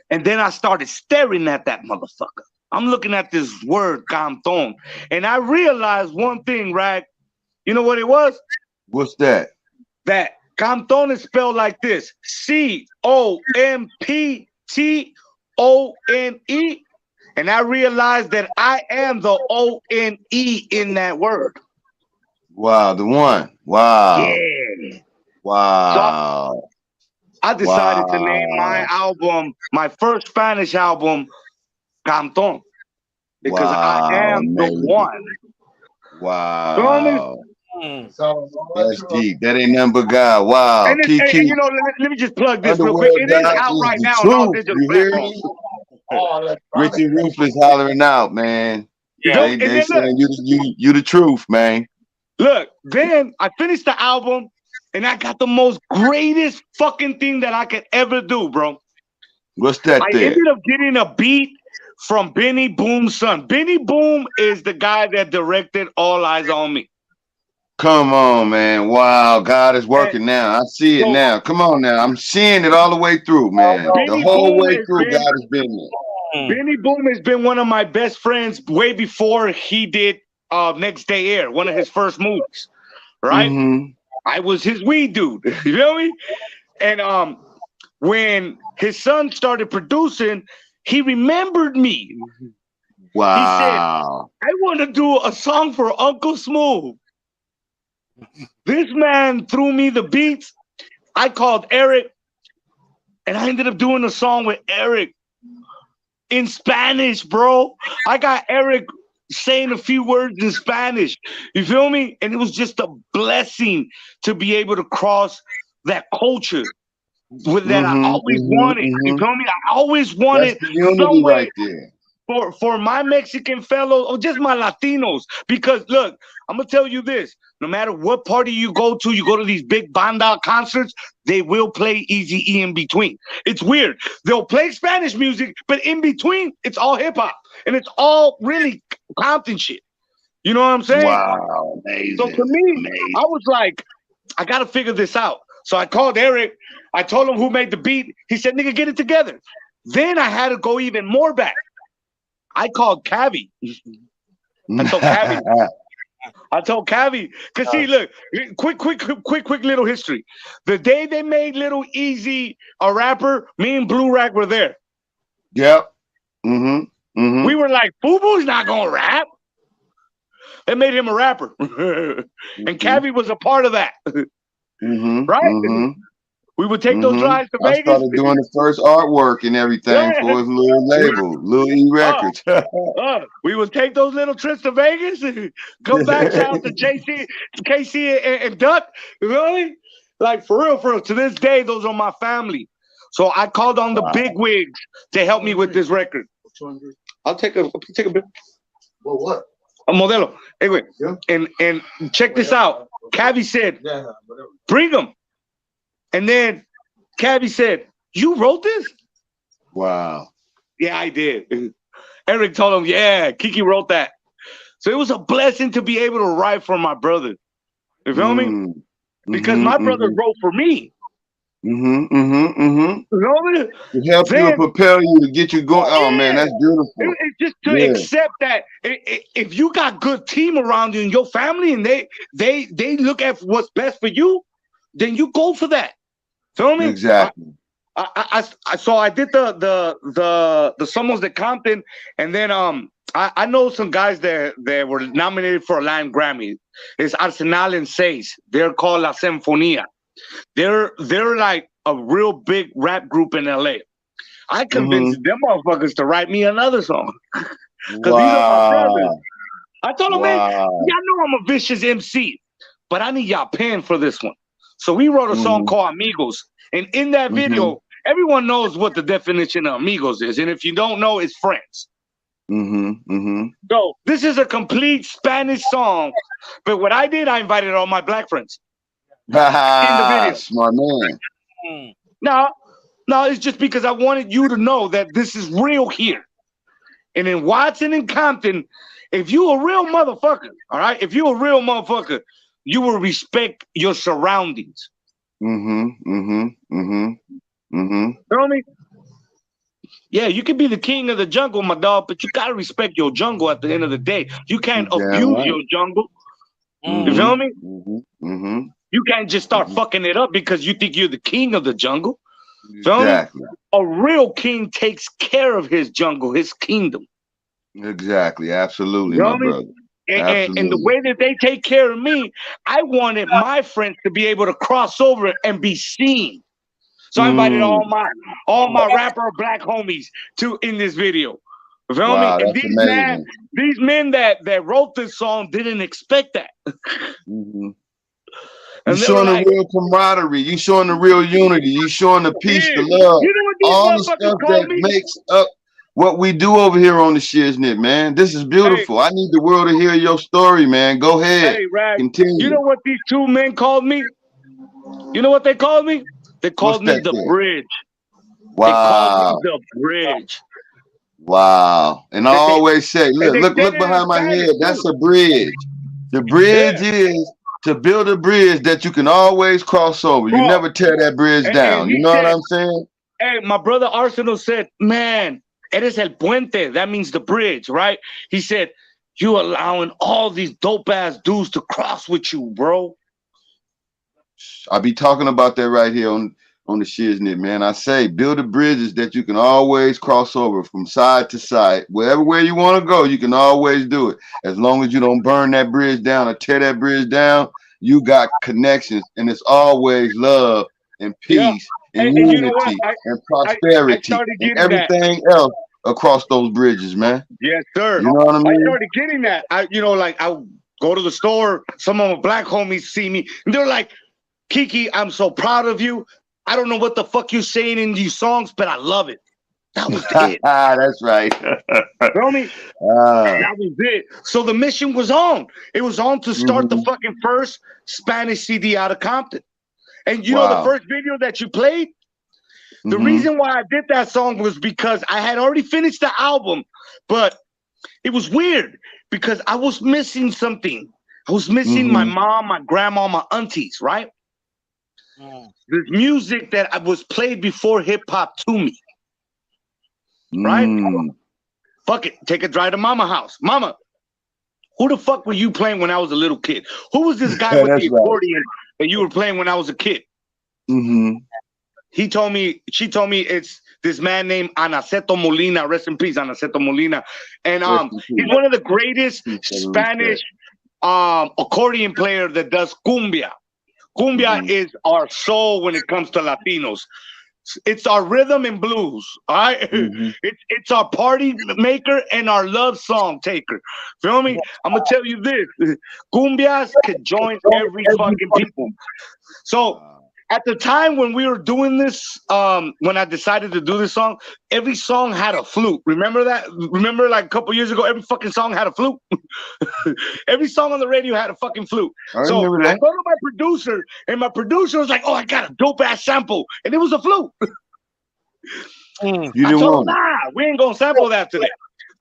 And then I started staring at that motherfucker. I'm looking at this word, Compton. And I realized one thing, Rag. You know what it was? What's that? That Compton is spelled like this. COMPTON. O-N-E, and I realized that I am the O-N-E in that word. Wow, the one. Wow. Yeah. Wow. So I decided to name my album, my first Spanish album, Canton, because I am the one. Wow. That's deep. That ain't nothing but God. Wow. And, KIKI. and you know, let me just plug this real quick. It is out right now on all digital platforms. Richie Ruthless hollering out, man. Yeah. They saying you the truth, man. Look, then I finished the album, and I got the most greatest fucking thing that I could ever do, bro. What's that I there? ended up getting a beat from Benny Boom's son. Benny Boom is the guy that directed All Eyes on Me. Come on, man. Wow, God is working now. I see it now. Come on now. I'm seeing it all the way through, man. The whole way through, God has been there. Benny Boom has been one of my best friends way before he did Next Day Air, one of his first movies, right? Mm-hmm. I was his weed dude, you know me? And when his son started producing, he remembered me. Wow. He said, I want to do a song for Uncle Smooth. This man threw me the beats. I called Eric, and I ended up doing a song with Eric in Spanish, bro. I got Eric saying a few words in Spanish. You feel me? And it was just a blessing to be able to cross that culture with that I always wanted. You feel me? I always wanted some way right there. For my Mexican fellows or just my Latinos. Because look, I'm gonna tell you this: no matter what party you go to these big banda concerts, they will play Eazy-E in between. It's weird. They'll play Spanish music, but in between, it's all hip hop and it's all really Compton shit. You know what I'm saying? Wow, amazing. So to me, I was like, I gotta figure this out. So I called Eric. I told him who made the beat. He said, "Nigga, get it together." Then I had to go even more back. I called Cavi. I told Cavi, because see, look, quick little history. The day they made Little Easy a rapper, me and Blue Rack were there. Yep. Mm-hmm. We were like, Boo Boo's not gonna rap. They made him a rapper. And Cavi was a part of that. Right? We would take those drives to Vegas. I started doing the first artwork and everything for his little label, Lil E Records. We would take those little trips to Vegas and come back, shout out to KC and Duck. You know me? Like, for real. To this day, those are my family. So I called on the big wigs to help me with this record. I'll take a bit. Well, what? A modelo. Anyway, and check this out. Cavi said, bring them. And then Cavi said, "You wrote this?" Wow. Yeah, I did. Eric told him, "Yeah, Kiki wrote that." So it was a blessing to be able to write for my brother. You feel me? Because my brother wrote for me. You know what I mean? To help you and propel you to get you going. Oh man, that's beautiful. It's just to accept that if you got good team around you and your family, and they look at what's best for you, then you go for that. Feel me? Exactly. So I did the Somos de Compton, and then I know some guys that were nominated for a Latin Grammy. It's Arsenal and Seis. They're called La Sinfonía. They're like a real big rap group in LA. I convinced them motherfuckers to write me another song. Because these are my brothers. I told them, man, y'all know I'm a vicious MC, but I need y'all pen for this one. So we wrote a song called Amigos. And in that video, everyone knows what the definition of amigos is. And if you don't know, it's friends. So this is a complete Spanish song. But what I did, I invited all my black friends in the video. Smart man. No, it's just because I wanted you to know that this is real here. And in Watson and Compton, if you a real motherfucker, all right? If you a real motherfucker, you will respect your surroundings. You know what I mean? Yeah, you can be the king of the jungle, my dog, but you gotta respect your jungle at the end of the day. You can't abuse your jungle. You feel me? You can't just start fucking it up because you think you're the king of the jungle. Exactly. A real king takes care of his jungle, his kingdom. Exactly. Absolutely, You know my what I mean? brother. And the Absolutely. way that they take care of me, I wanted my friends to be able to cross over and be seen. So I invited all my rapper black homies to in this video. You feel me? Wow, And that's amazing. these men that wrote this song didn't expect that. You And they showing were the like, real camaraderie. You showing the real unity. You showing the peace, the love. You know what these All the motherfuckers stuff call that me? makes up what we do over here on the Shiznit, man. This is beautiful. I need the world to hear your story, man. Go ahead. Hey, Rag, Continue. you know what these two men called me? You know what they called me? They called me that the then? bridge. Wow. They called me the bridge. Wow. And I always say, And they look said it in behind my Spanish, head. That's too. a bridge. The bridge is to build a bridge that you can always cross over. You never tear that bridge down. And You he know said, what I'm saying? hey, my brother Arsenal said, man, eres el puente. That means the bridge, right? He said, you allowing all these dope ass dudes to cross with you, bro. I be talking about that right here on the Shiznit, man. I say build the bridges that you can always cross over from side to side. Where you want to go, you can always do it. As long as you don't burn that bridge down or tear that bridge down, you got connections, and it's always love and peace and And you know what? unity and prosperity started and getting that. everything else across those bridges, man. Yes, sir. You know what I mean? I started getting that. I go to the store, some of my black homies see me, and they're like, Kiki, I'm so proud of you. I don't know what the fuck you're saying in these songs, but I love it. That was it. That's right. Feel me? That was it. So the mission was on. It was on to start the fucking first Spanish CD out of Compton. And you know the first video that you played? The reason why I did that song was because I had already finished the album, but it was weird because I was missing something. I was missing my mom, my grandma, my aunties, right? The music that was played before hip hop to me. Right? Fuck it. Take a drive to mama house. Mama, who the fuck were you playing when I was a little kid? Who was this guy with the accordion that you were playing when I was a kid? She told me it's this man named Anaceto Molina. Rest in peace, Anaceto Molina. And he's one of the greatest Spanish accordion player that does cumbia. Cumbia is our soul when it comes to Latinos. It's our rhythm and blues, all right? It's our party maker and our love song taker. Feel me? I'm gonna tell you this: cumbias can join every fucking people. So at the time when we were doing this, when I decided to do this song, every song had a flute. Remember that? Remember like a couple years ago, every fucking song had a flute? Every song on the radio had a fucking flute. So I go to my producer, and my producer was like, oh, I got a dope-ass sample. And it was a flute. You didn't want it. Nah, we ain't gonna sample that today.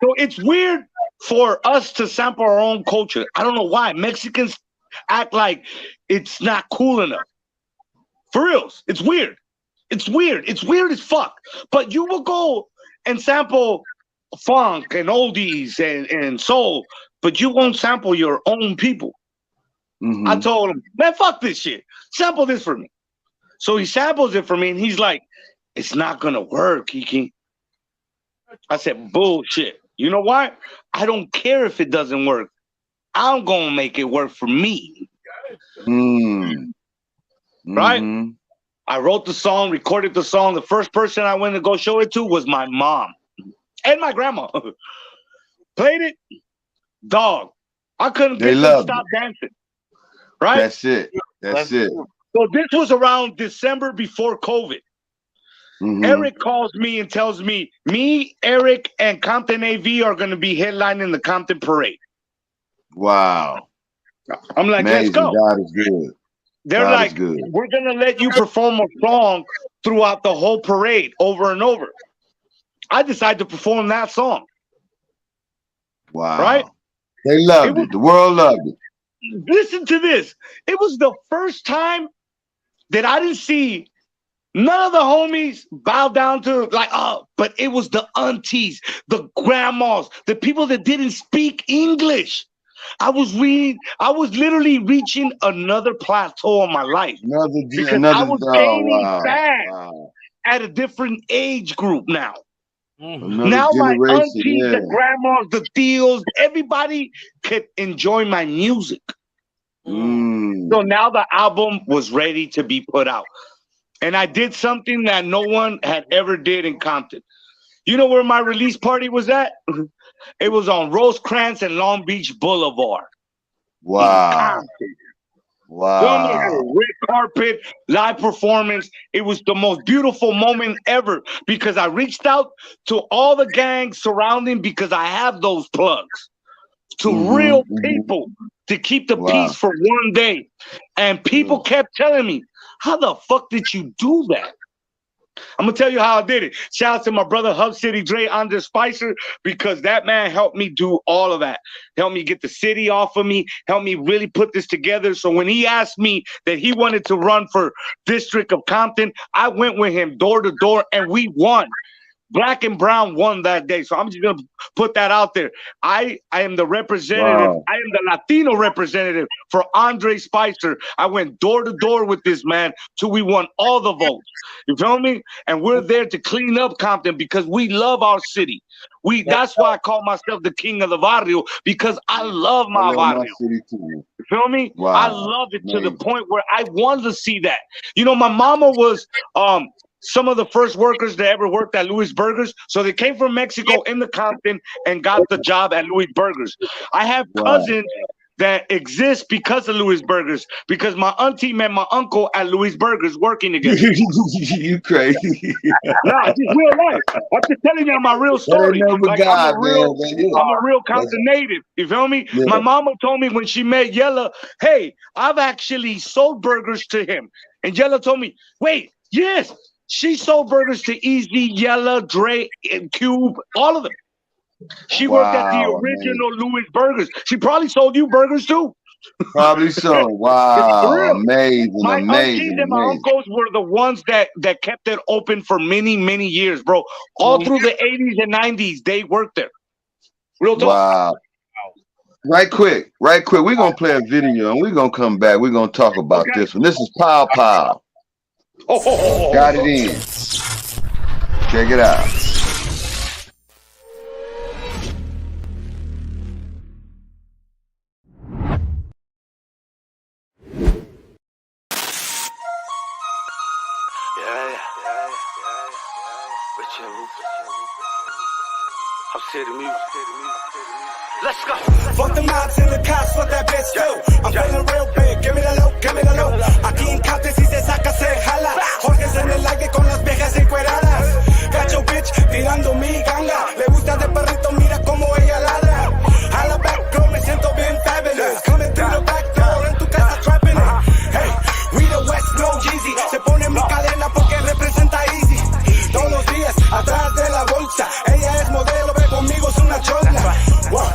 So it's weird for us to sample our own culture. I don't know why. Mexicans act like it's not cool enough. For reals, it's weird. It's weird. It's weird as fuck. But you will go and sample funk and oldies and soul, but you won't sample your own people. I told him, man, fuck this shit. Sample this for me. So he samples it for me, and he's like, it's not gonna work, Kiki. I said, bullshit. You know why? I don't care if it doesn't work. I'm gonna make it work for me. Right? I wrote the song, recorded the song. The first person I went to go show it to was my mom and my grandma. Played it, dog. I couldn't get them to stop dancing. Right? That's it. That's it. So this was around December before COVID. Eric calls me and tells me, Eric, and Compton AV are going to be headlining the Compton Parade. Wow. I'm like, amazing. Let's go. God is good. They're God like, is good. we're going to let you perform a song throughout the whole parade over and over. I decided to perform that song. Wow. Right? They loved it. The world loved it. Listen to this. It was the first time that I didn't see none of the homies bow down to but it was the aunties, the grandmas, the people that didn't speak English. I was literally reaching another plateau in my life. I was gaining fast. at a different age group now. Another Now my generation, aunties, yeah. the grandmas, the tios, everybody could enjoy my music. So now the album was ready to be put out. And I did something that no one had ever did in Compton. You know where my release party was at? It was on Rosecrans and Long Beach Boulevard. Wow. Wow. We had a red carpet, live performance. It was the most beautiful moment ever because I reached out to all the gangs surrounding because I have those plugs to real people to keep the peace for one day. And people kept telling me, how the fuck did you do that? I'm gonna tell you how I did it. Shout out to my brother Hub City Dre, Andre Spicer, because that man helped me do all of that. Helped me get the city off of me, helped me really put this together. So when he asked me that he wanted to run for District of Compton, I went with him door to door and we won. Black and brown won that day. So I'm just gonna put that out there. I am the representative. I am the Latino representative for Andre Spicer. I went door to door with this man till we won all the votes. You feel me? And we're there to clean up Compton because we love our city. That's why I call myself the king of the barrio, because I love my barrio. You feel me? Wow. I love it to the point where I wanted to see that. You know, my mama was some of the first workers that ever worked at Louis Burgers. So they came from Mexico in the Compton and got the job at Louis Burgers. I have cousins that exist because of Louis Burgers, because my auntie met my uncle at Louis Burgers working together. You crazy. Nah, it's just real life. I'm just telling you my real story. Like, I'm a real Compton native. You feel me? Yeah. My mama told me when she met Yella, hey, I've actually sold burgers to him. And Yella told me, wait, yes. She sold burgers to Easy, Yella, Dre, and Cube, all of them. She worked at the original Louis Burgers. She probably sold you burgers too. Probably so. Wow. Amazing. My amazing. aunties and my uncles were the ones that kept it open for many, many years, bro. All through the 80s and 90s, they worked there. Real talk. Wow. Right quick. We're going to play a video and we're going to come back. We're going to talk about this one. This is Pow Pow. Got it in. Check it out. Let's go. Fuck the mobs and the cops, what that bitch do. I'm feeling real big, give me the low, give me the low. Aquí en Compton si se saca, se jala. Jorge's en el aire con las viejas encueradas. Gacho bitch, tirando mi ganga. Le gusta de perrito, mira como ella ladra. A la back girl, me siento bien fabulous. Coming through the back door, en tu casa trapping it. Hey, we the West, no Jeezy. Se pone mi cadena porque representa Easy. Todos los días, atrás de la bolsa. Ella es modelo, ve conmigo, es una chola. Wow.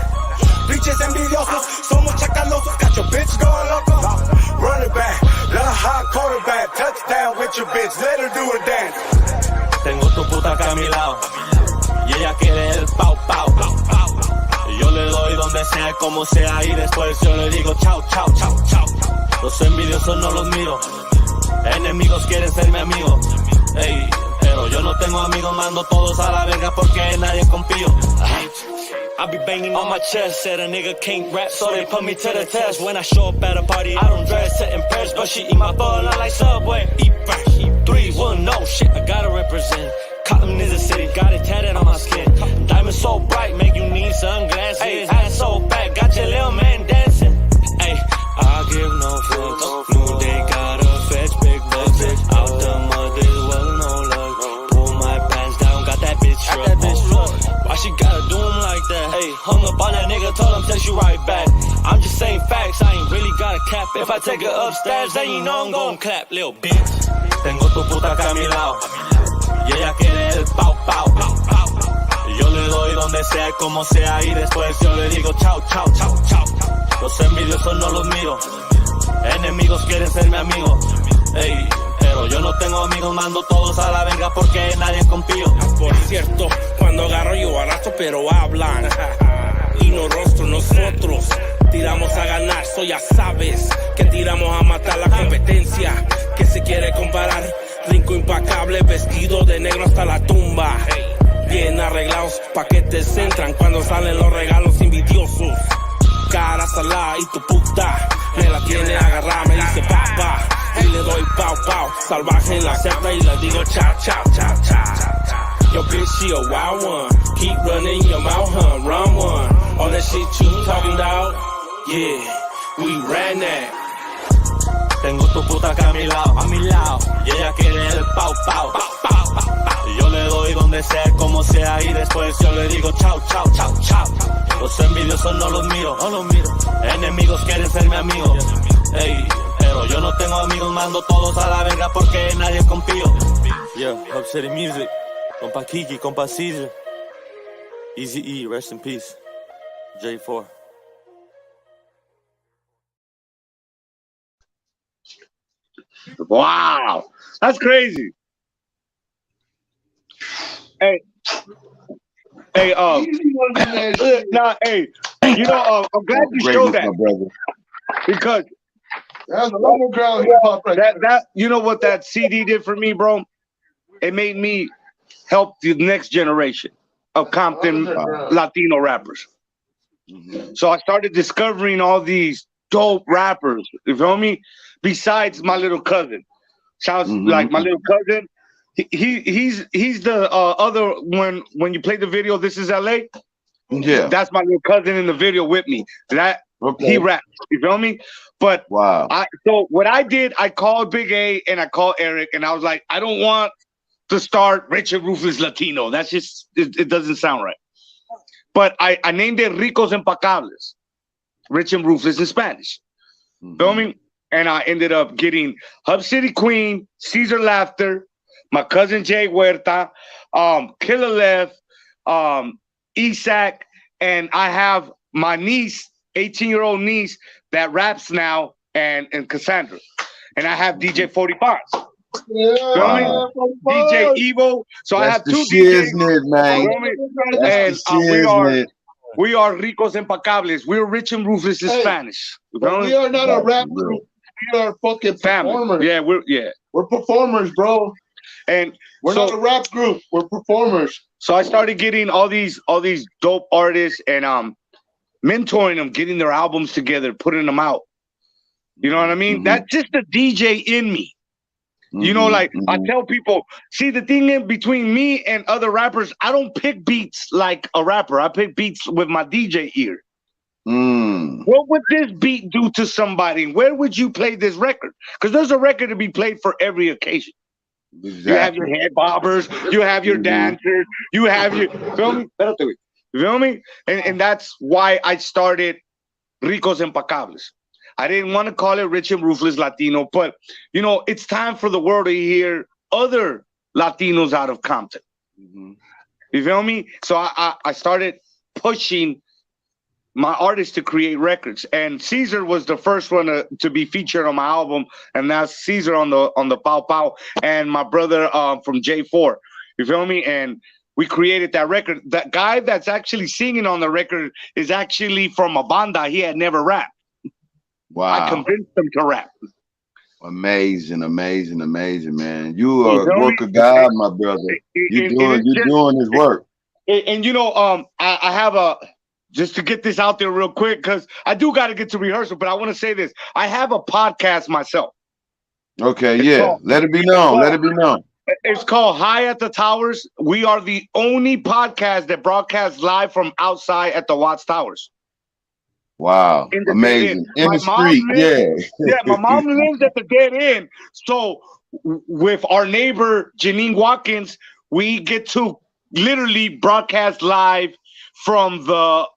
Bitches envidiosos, somos chacalosos. Got your bitch going loco. Run it back, let her hot quarterback. Touchdown with your bitch, let her do a dance. Tengo tu puta acá a mi lado y ella quiere el pau pau. Y yo le doy donde sea, como sea, y después yo le digo chao, chao, chao, chao. Los envidiosos no los miro, enemigos quieren ser mi amigo. Ey, pero yo no tengo amigos, mando todos a la verga porque nadie confío. I be banging on my chest, said a nigga can't rap, so they put me to the test. When I show up at a party, I don't dress to impress, but she eat my ball, I like Subway. Eat fresh, 3-1, shit, I gotta represent. Compton is a city, got it tatted on my skin. Diamonds so bright, make you need sunglasses. Hey, ass so fat, got your little man dancing. Hey, I give no fucks, new day gotta fetch big bucks. Out the mud, this was no luck. Pull my pants down, got that bitch struck. Why she gotta do him like that? Hey, hung up on that nigga, told him text you right back. I'm just saying facts, I ain't really got a cap. If I take her upstairs, then you know I'm gon' clap, little bitch. Tengo tu puta acá a mi lado y ella quiere el pau pau. Y yo le doy donde sea, como sea, y después yo le digo chao, chao, chao, chao. Los envidiosos no los miro, enemigos quieren ser mi amigo. Ey, pero yo no tengo amigos, mando todos a la verga porque nadie confío. Por cierto, cuando agarro yo barato, pero hablan. Y no rostro, nosotros tiramos a ganar, so ya sabes que tiramos a matar la competencia que se quiere comparar. Trinco impacable, vestido de negro hasta la tumba. Bien arreglados, paquetes entran cuando salen los regalos envidiosos. Cara salada y tu puta me la tiene agarrada, me dice papá. Y le doy pau pau, salvaje en la seta y le digo chao, chao, chao, chao. Yo bitch, she a wild one. Keep running your mouth, huh? Run one. All that shit you talking about, yeah, we ran that. Tengo tu puta acá a mi lado, y ella quiere el pau, pau, y yo le doy donde sea, como sea, y después yo le digo chao, chao, chao, chao. Los envidiosos no los miro, enemigos quieren ser mi amigo, ey, pero yo no tengo amigos, mando todos a la verga porque nadie confío. Yeah, Hub City Music, compa Kiki, compa Caesar, Easy, rest in peace, J4. Wow, that's crazy. Hey, nah, hey, you know, I'm glad you showed that, because that's a underground hip hop right there. That you know what that CD did for me, bro? It made me help the next generation of Compton Latino rappers. So I started discovering all these dope rappers. You feel me? Besides my little cousin, sounds like my little cousin. He's the other when you play the video. This is LA. Yeah, that's my little cousin in the video with me. That he raps. You feel me? But wow. So what I did, I called Big A and I called Eric, and I was like, I don't want to start Rich and Ruthless Latino. That's just it doesn't sound right. But I named it Ricos Impecables, Rich and Ruthless in Spanish. Feel me? And I ended up getting Hub City Queen, Caesar Laughter, my cousin Jay Huerta, Killer Left, Isak, and I have my niece, 18-year-old niece, that raps now, and Cassandra. And I have DJ 40 Bonds. Yeah, DJ Evo. So I have two DJs, man. And we are Ricos Impecables. We're Rich and Ruthless in Spanish. But we are not a rap group. We are fucking performers. Yeah, we're performers, bro. And we're not a rap group. We're performers. So I started getting all these dope artists and mentoring them, getting their albums together, putting them out. You know what I mean? That's just the DJ in me. You know, like I tell people, see, the thing in between me and other rappers, I don't pick beats like a rapper. I pick beats with my DJ ear. What would this beat do to somebody? Where would you play this record? Because there's a record to be played for every occasion. Exactly. You have your head bobbers, you have your dancers, you have your, feel me? You feel me? And that's why I started Ricos Impecables. I didn't want to call it Rich and Ruthless Latino, but, you know, it's time for the world to hear other Latinos out of Compton. You feel me? So I started pushing my artists to create records. And Caesar was the first one to be featured on my album, and that's Caesar on the Pow Pow, and my brother from J4. You feel me? And we created that record. That guy that's actually singing on the record is actually from a banda. He had never rapped. Wow. I convinced him to rap. Amazing, man. You are a work of God, my brother. You're doing his work. And you know, I have just to get this out there real quick, because I do got to get to rehearsal, but I want to say this. I have a podcast myself. Okay, let it be known. It's called High at the Towers. We are the only podcast that broadcasts live from outside at the Watts Towers. Wow, amazing. In the street, yeah, my mom lives at the dead end. So with our neighbor, Janine Watkins, we get to literally broadcast live from the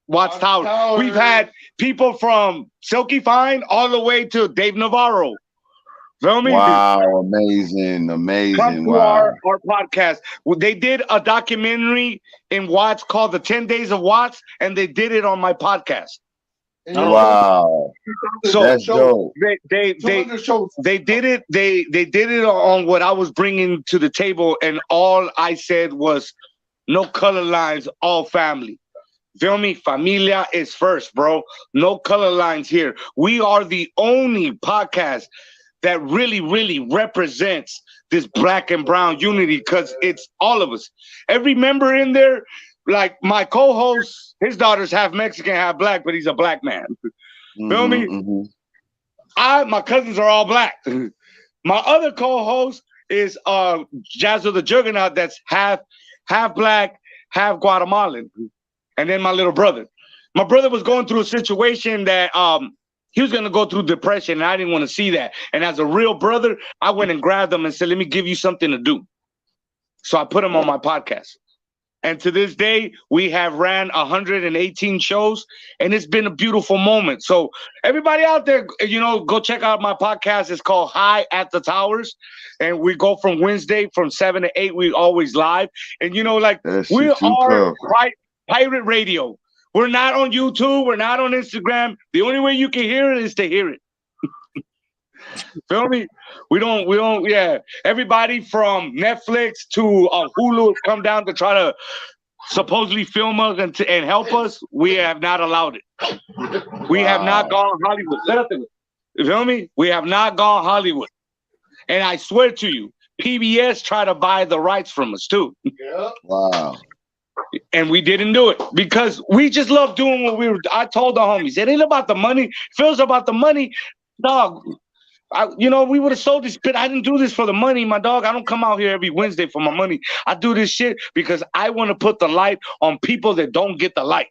Watts Tower. We've had people from Silky Fine all the way to Dave Navarro. Feel me? Wow, amazing. Come to Wow. our podcast. They did a documentary in Watts called The 10 Days of Watts, and they did it on my podcast. Wow. So that's dope. They did it. They did it on what I was bringing to the table, and all I said was no color lines, all family. Feel me? Familia is first, bro. No color lines here. We are the only podcast that really, really represents this black and brown unity, because it's all of us. Every member in there, like my co-host, his daughter's half Mexican, half black, but he's a black man. Feel me? My cousins are all black. My other co-host is Jazzo the Juggernaut, that's half black, half Guatemalan. And then my little brother. My brother was going through a situation that he was going to go through depression, and I didn't want to see that. And as a real brother, I went and grabbed him and said, let me give you something to do. So I put him on my podcast. And to this day, we have ran 118 shows, and it's been a beautiful moment. So everybody out there, you know, go check out my podcast. It's called High at the Towers. And we go from Wednesday from 7 to 8. We always live. And, you know, like, we are pirate radio. We're not on YouTube. We're not on Instagram. The only way you can hear it is to hear it. Feel me? We don't, yeah. Everybody from Netflix to Hulu come down to try to supposedly film us and help us. We have not allowed it. We have not gone Hollywood. You feel me? We have not gone Hollywood. And I swear to you, PBS tried to buy the rights from us too. Wow. And we didn't do it because we just love doing what we were. I told the homies, it ain't about the money. Phil's about the money. Dog, you know, we would have sold this bit. I didn't do this for the money, my dog. I don't come out here every Wednesday for my money. I do this shit because I want to put the light on people that don't get the light.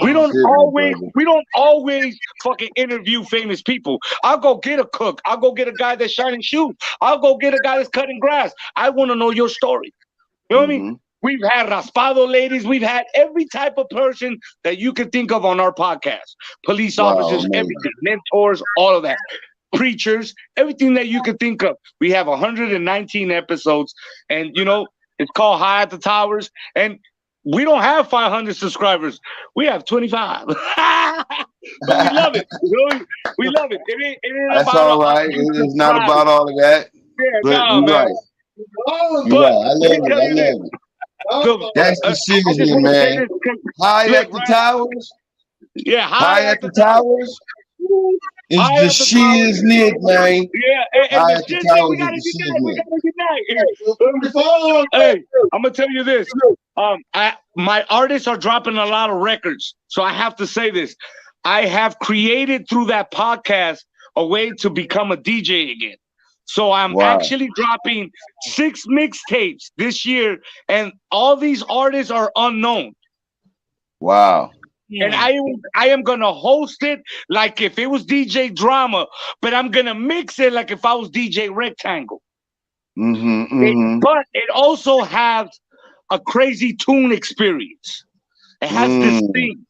We don't always fucking interview famous people. I'll go get a cook. I'll go get a guy that's shining shoes. I'll go get a guy that's cutting grass. I want to know your story. You know what I mean? We've had raspado ladies. We've had every type of person that you can think of on our podcast. Police officers, everything, mentors, all of that. Preachers, everything that you could think of. We have 119 episodes, and you know, it's called High at the Towers, and we don't have 500 subscribers. We have 25. But we love it. We love it. It ain't That's all right. It's not about all of that. Yeah, but no, you're man. right. You're right. I love it. That's the shiznit, man. High at the Towers. Yeah, High at the Towers. It's the shiznit, man. Yeah, High at the Towers is the shiznit. Hey, I'm gonna tell you this. My artists are dropping a lot of records, so I have to say this. I have created through that podcast a way to become a DJ again. So I'm actually dropping 6 mixtapes this year, and all these artists are unknown. Wow. And I am gonna host it like if it was DJ Drama, but I'm gonna mix it like if I was DJ Rectangle. But it also has a crazy tune experience. It has this thing.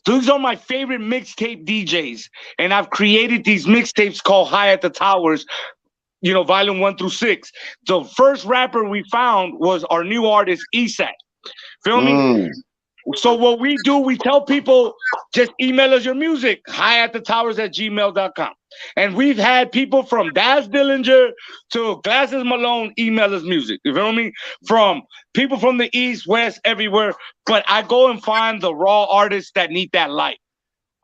These are my favorite mixtape DJs, and I've created these mixtapes called High at the Towers. You know, volume 1 through 6. The first rapper we found was our new artist, S.8. Feel me? So what we do, we tell people, just email us your music, highathethetowers@gmail.com. And we've had people from Daz Dillinger to Glasses Malone email us music. You feel me? From people from the East, West, everywhere. But I go and find the raw artists that need that light.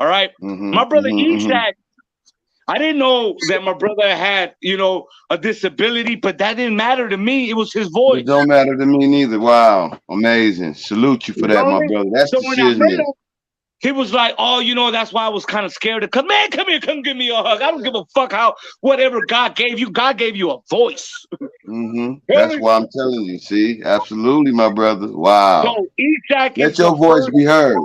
All right? My brother S.8, I didn't know that my brother had, you know, a disability, but that didn't matter to me. It was his voice. It don't matter to me neither. Wow. Amazing. Salute you for that, my brother. That's the shiznit. He was like, oh, you know, that's why I was kind of scared to come. Man, come here, come give me a hug. I don't give a fuck how, whatever God gave you a voice. That's why I'm telling you. See, absolutely, my brother. Wow. So S.8 let your voice be heard.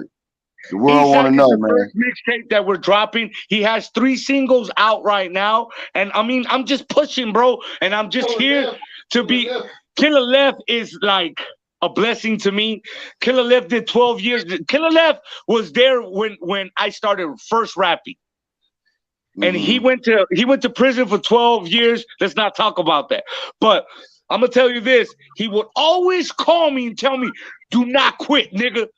The world want to know, man. First mixtape that we're dropping. He has 3 singles out right now, and I mean, I'm just pushing, bro. And I'm just here to be. Killer Left is like a blessing to me. Killer Left did 12 years. Killer Left was there when I started first rapping, and he went to prison for 12 years. Let's not talk about that. But I'm gonna tell you this: he would always call me and tell me, "Do not quit, nigga.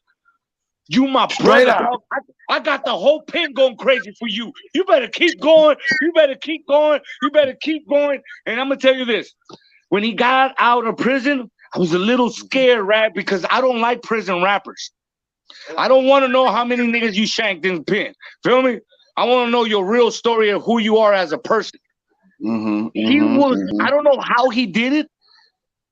You my brother, bro. I got the whole pen going crazy for you. You better keep going. You better keep going. You better keep going." And I'm gonna tell you this: when he got out of prison, I was a little scared, right? Because I don't like prison rappers. I don't want to know how many niggas you shanked in the pen. Feel me? I want to know your real story of who you are as a person. He was, I don't know how he did it,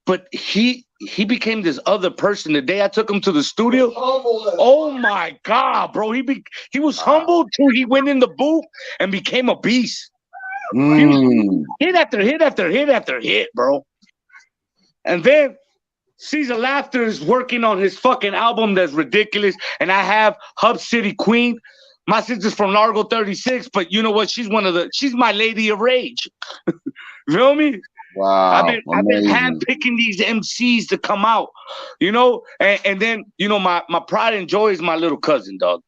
but he became this other person. The day I took him to the studio, oh my God, bro. He was humbled till he went in the booth and became a beast. He was hit after hit after hit after hit, bro. And then Caesar Laughter is working on his fucking album that's ridiculous. And I have Hub City Queen. My sister's from Largo 36, but you know what? She's my lady of rage. Feel me? Wow. I've been handpicking these MCs to come out, you know, and then, you know, my pride and joy is my little cousin, dog.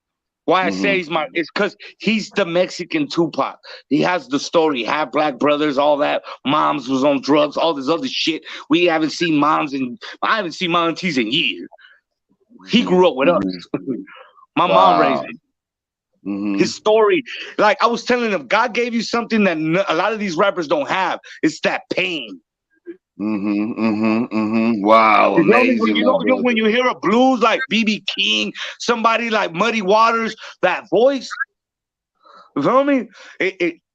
Why I say it's because he's the Mexican Tupac. He has the story, half black brothers, all that. Moms was on drugs, all this other shit. I haven't seen my aunties in years. He grew up with us. My mom raised him. His story, like I was telling him, God gave you something that a lot of these rappers don't have. It's that pain. Wow, amazing. When you hear a blues like B.B. King, somebody like Muddy Waters, that voice, you feel me?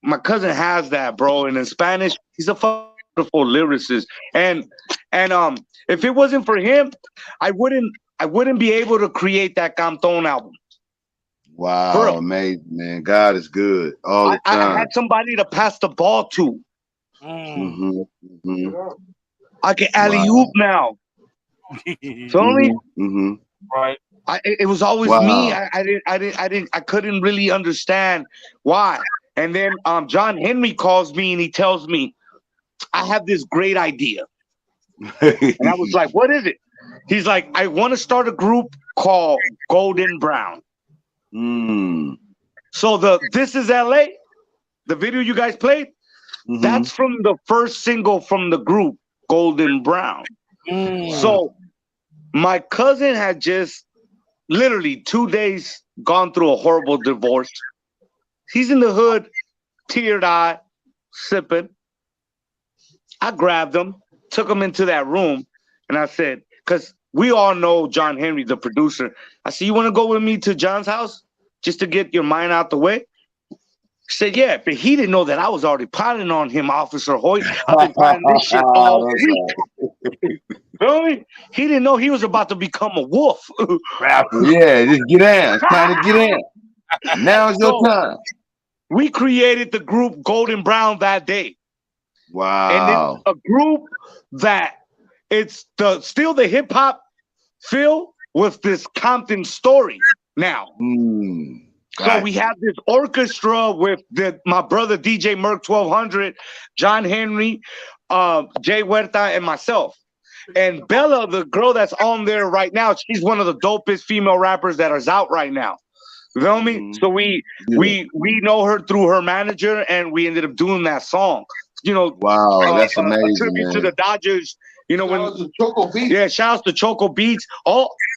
My cousin has that, bro. And in Spanish, he's a wonderful lyricist. And if it wasn't for him, I wouldn't be able to create that Canton album. Wow, amazing, man. God is good all the time. I had somebody to pass the ball to. I can alley-oop now. Feel me? Right. It was always me. I couldn't really understand why. And then John Henry calls me and he tells me, I have this great idea. And I was like, what is it? He's like, I want to start a group called Golden Brown. So This Is LA, the video you guys played, that's from the first single from the group, Golden Brown. So my cousin had just literally 2 days gone through a horrible divorce. He's in the hood, teared-eyed, sipping. I grabbed him, took him into that room, and I said, because we all know John Henry, the producer. I said, you want to go with me to John's house just to get your mind out the way? He said, yeah, but he didn't know that I was already piling on him, Officer Hoyt. I've been planning this shit all week. Feel me? He didn't know he was about to become a wolf. Yeah, just get in. It's time to get in. Now's your time. We created the group Golden Brown that day. Wow. And it's a group that it's still the hip hop feel with this Compton story now. So we have this orchestra with my brother DJ Merc 1200, John Henry, Jay Huerta, and myself. And Bella, the girl that's on there right now, she's one of the dopest female rappers that is out right now. You feel me? So we know her through her manager, and we ended up doing that song. You know, wow, that's amazing. A tribute to the Dodgers. You know, Shout out to Choco Beats. Yeah, shout out to Choco Beats.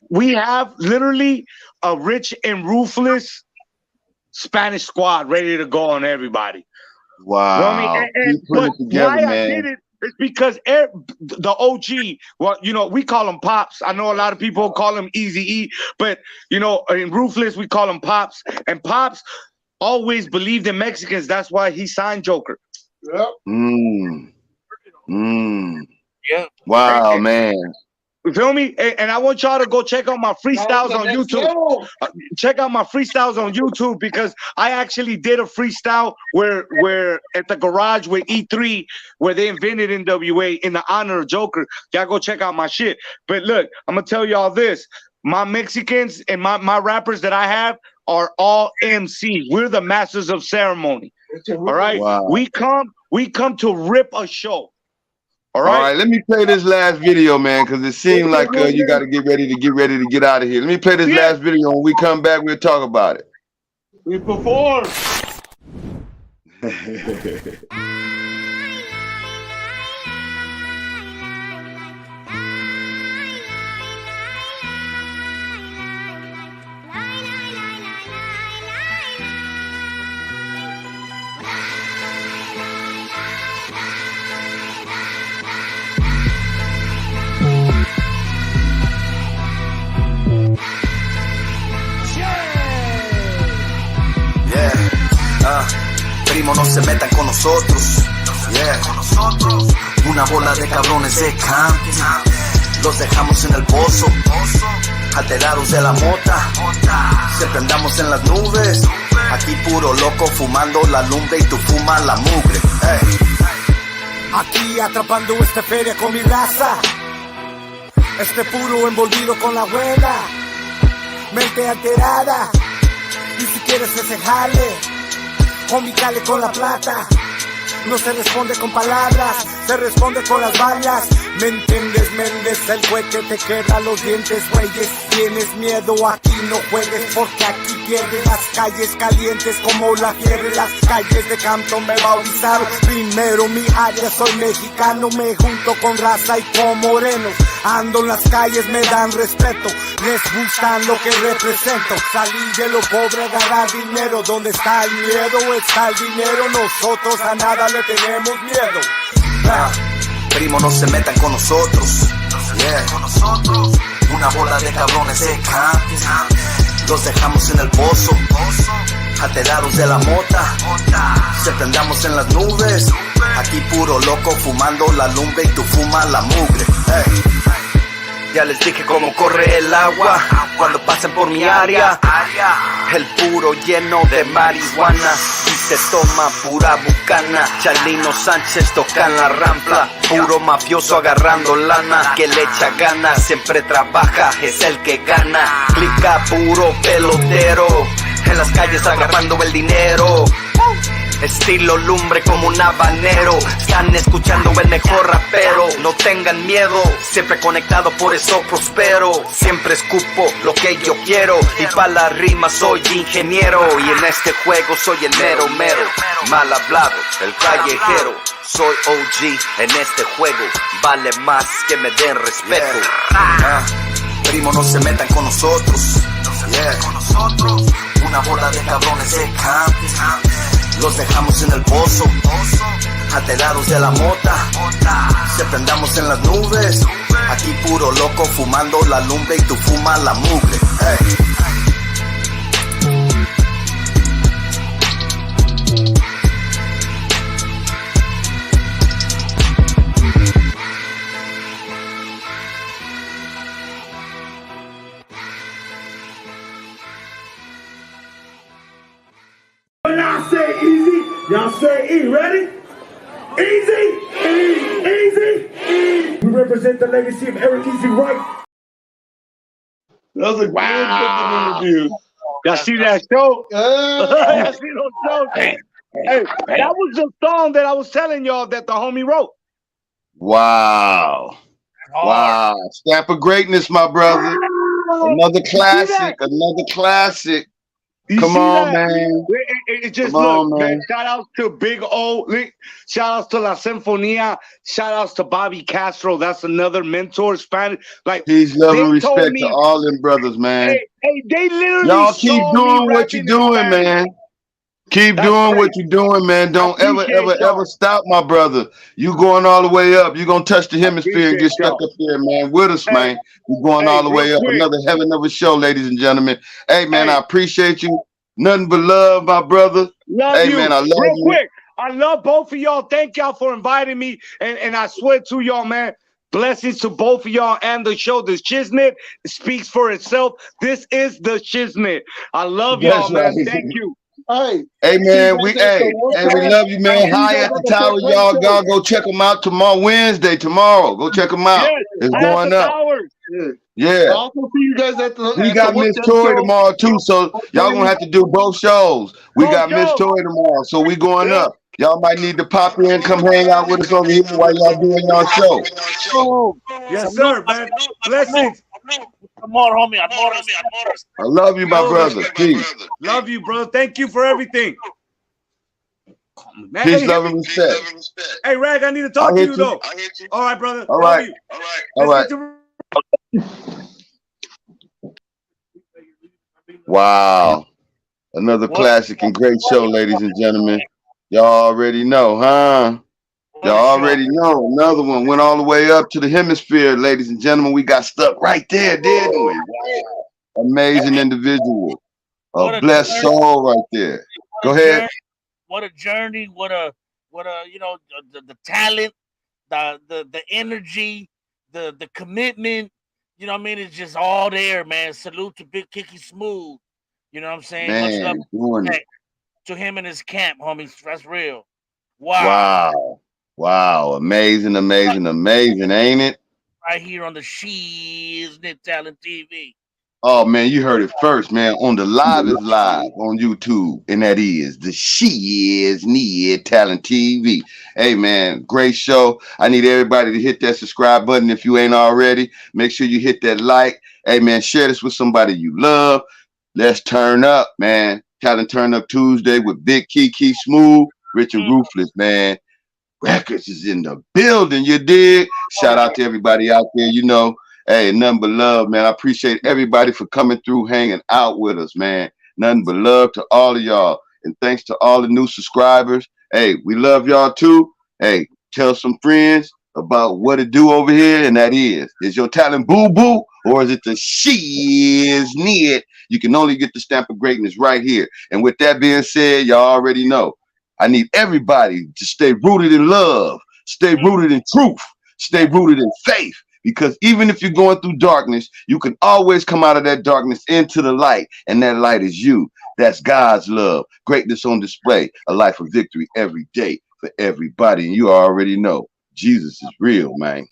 We have literally a rich and ruthless Spanish squad ready to go on everybody. Wow. But why I did it is because the OG, well, you know, we call them Pops. I know a lot of people call him Eazy-E, but, you know, in Ruthless, we call him Pops. And Pops always believed in Mexicans. That's why he signed Joker. Yep. Yeah. Wow, man. You feel me? And I want y'all to go check out my freestyles on YouTube. Check out my freestyles on YouTube because I actually did a freestyle where at the garage with E3 where they invented NWA in the honor of Joker. Y'all go check out my shit. But look, I'm gonna tell y'all this. My Mexicans and my rappers that I have are all MCs. We're the masters of ceremony. All right. Wow. We come to rip a show. All right, let me play this last video, man, because it seemed like you got to get ready to get out of here. Let me play this last video. When we come back, we'll talk about it. We perform. Primo, no se metan con nosotros. Yeah. Una bola de cabrones de camping. Los dejamos en el pozo, alterados de la mota. Se prendamos en las nubes. Aquí puro loco fumando la lumbre y tú fumas la mugre. Hey. Aquí atrapando esta feria con mi raza. Este puro envolvido con la buena. Mente alterada. Y si quieres ese jale, homie, cale con la plata. No se responde con palabras, se responde con las balas. ¿Me entiendes, Méndez? El güey que te quebra los dientes, güeyes. Tienes miedo, aquí no juegues, porque aquí pierdes. Las calles calientes como la fiebre. Las calles de Campton me bautizaron. Primero mi área, soy mexicano. Me junto con raza y con morenos. Ando en las calles, me dan respeto. Les gusta lo que represento. Salí de lo pobre, agarrar dinero. ¿Dónde está el miedo? Está el dinero. Nosotros a nada le tenemos miedo. Primo, no se metan con nosotros. Yeah. Una bola de cabrones de camping. Los dejamos en el pozo, alterados de la mota. Se prendamos en las nubes. Aquí puro loco fumando la lumbre y tú fumas la mugre. Hey. Ya les dije cómo corre el agua cuando pasen por mi área. El puro lleno de marihuana y se toma pura bucana. Chalino Sánchez toca en la rampla. Puro mafioso agarrando lana. Que le echa ganas, siempre trabaja, es el que gana. Clica puro pelotero, en las calles agarrando el dinero. Estilo lumbre como un habanero. Están escuchando el mejor rapero. No tengan miedo, siempre conectado, por eso prospero. Siempre escupo lo que yo quiero. Y pa' la rima soy ingeniero. Y en este juego soy el mero mero. Mal hablado, el callejero. Soy OG en este juego. Vale más que me den respeto. Primo, no se metan con nosotros. Yeah. Una bola de cabrones de camping. Los dejamos en el pozo, alterados de la mota. Se prendamos en las nubes. Aquí puro loco fumando la lumbre y tú fumas la mugre. Hey. When I say easy, y'all say E. Ready? Easy, easy, easy. We represent the legacy of Eric Easy Wright. That was a wow interview. Y'all see that show? Y'all see those shows? Hey, that was the song that I was telling y'all that the homie wrote. Wow. Wow. Stamp of greatness, my brother. Another classic. Another classic. Come on, man. It just look, man. Shout outs to Big O. Shout outs to La Sinfonía. Shout outs to Bobby Castro. That's another mentor, Spanish. Like, peace, love, and respect to all them brothers, man. Hey, they literally. Y'all keep doing what you're doing, man. Keep doing what you're doing, man. Don't ever stop, my brother. You going all the way up. You're going to touch the hemisphere and get stuck up there, man. With us, man. We're going all the way up. Another heaven of a show, ladies and gentlemen. Hey, man, I appreciate you. Nothing but love, my brother. Love you. Man, I love Real you. Quick, I love both of y'all. Thank y'all for inviting me. And I swear to y'all, man, blessings to both of y'all and the show. The Shiznit speaks for itself. This is the Shiznit. I love y'all, man. Thank you. Hey, man, we love you, man. High at the tower, y'all. Go check them out Wednesday. Go check them out. Yes, it's going up. Yeah. I'll also see you guys at the. We got Miss Toy tomorrow too, so y'all gonna have to do both shows. We got Miss Toy tomorrow, so we going up. Y'all might need to pop in, come hang out with us over here while y'all doing y'all show. Yes, sir, man. Blessings. Amor, homie. I love you, my brother. Peace. Love you, bro. Thank you for everything. Man, peace, love, and respect. Hey, Rag, I need to talk to you, though. All right, brother. All right. All right. Wow. Another classic and great show, ladies and gentlemen. Y'all already know, huh? Y'all already know. Another one went all the way up to the hemisphere, ladies and gentlemen. We got stuck right there, didn't we? Wow. Amazing individual. A blessed soul right there. Go ahead. What a journey. What a What you know, the talent, the energy, the commitment. You know what I mean? It's just all there, man. Salute to Big Kiki Smooth. You know what I'm saying? Man, Much doing love it. to him and his camp, homies. That's real. Wow. Wow. Amazing, ain't it? Right here on the Shiz-Nit Talent TV. Oh man, you heard it first, man. On the live is live on YouTube, and that is the Shiz-Nit Talent TV. Hey man, great show. I need everybody to hit that subscribe button if you ain't already. Make sure you hit that like. Hey man, share this with somebody you love. Let's turn up, man. Talent Turn Up Tuesday with Big Kiki Smooth, Rich and Ruthless, man. Records is in the building, you dig? Shout out to everybody out there, you know. Hey, nothing but love, man. I appreciate everybody for coming through, hanging out with us, man. Nothing but love to all of y'all. And thanks to all the new subscribers. Hey, we love y'all too. Hey, tell some friends about what to do over here, and that is your talent boo-boo, or is it the Shiz-Nit? You can only get the stamp of greatness right here. And with that being said, y'all already know, I need everybody to stay rooted in love, stay rooted in truth, stay rooted in faith. Because even if you're going through darkness, you can always come out of that darkness into the light. And that light is you. That's God's love. Greatness on display. A life of victory every day for everybody. And you already know Jesus is real, man.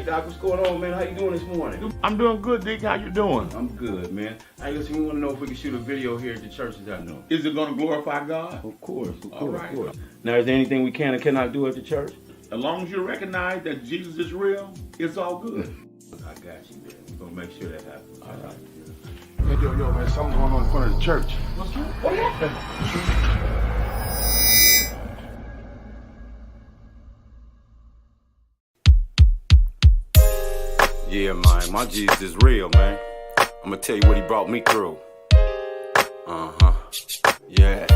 Doc, what's going on, man? How you doing this morning? I'm doing good, Dick. How you doing? I'm good, man. Hey, listen, we want to know if we can shoot a video here at the churches I know. Is it going to glorify God? Of course, of course. Now, is there anything we can or cannot do at the church? As long as you recognize that Jesus is real, it's all good. I got you, man. We're going to make sure that happens. All right. Yo, man, something's going on in front of the church. What's that? What happened? Yeah, man, my Jesus is real, man. I'm gonna tell you what he brought me through. Yeah.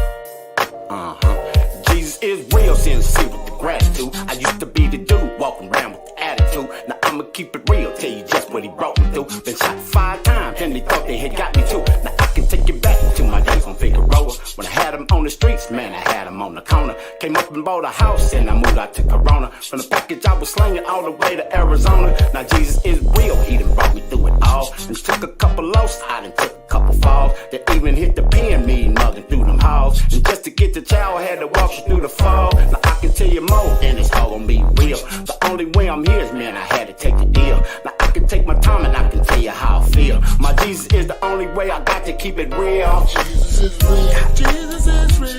Jesus is real, sincere with the gratitude. I used to be the dude walking around with the attitude. Now I'ma keep it real, tell you just what he brought me through. Been shot 5 times and they thought they had got me too. Now I can take you back to my days on Figueroa. When I had them on the streets, man, I had them on the corner. Came up and bought a house and I moved out to Corona. From the package I was slinging all the way to Arizona. Now Jesus is real, he done brought me through it all. And took a couple lows, I done took a couple falls. They even hit the pen, me mugging through them halls. And just to get the child, I had to walk you through the fall. Now I can tell you more, and it's all gonna be real. The only way I'm here is, man, I had to take the deal. Now I can take my time and I can tell you how I feel. My Jesus is the only way, I got to keep it real. Jesus is real. Jesus is real.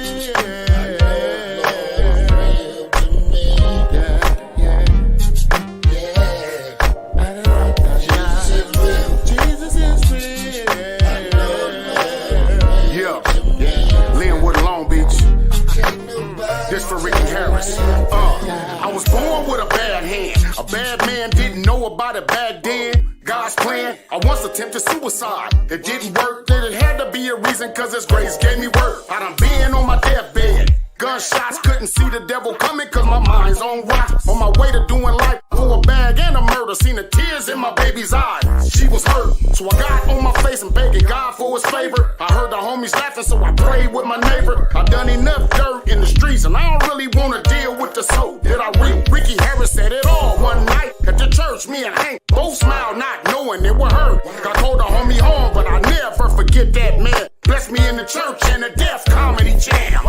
This for Ricky Harris. I was born with a bad hand. A bad man didn't know about it back then. God's plan, I once attempted suicide. It didn't work, then it had to be a reason, cause his grace gave me work. I done been on my deathbed. Gunshots, couldn't see the devil coming cause my mind's on rock. On my way to doing life for a bag and a murder. Seen the tears in my baby's eyes. She was hurt, so I got on my face and begging God for his favor. I heard the homies laughing, so I prayed with my neighbor. I done enough dirt in the streets and I don't really wanna deal with the soul that I reap. Ricky Harris said it all one night at the church. Me and Hank both smiled, not knowing it would hurt. I called the homie home, but I never forget that man. Blessed me in the church and the Deaf Comedy Jam.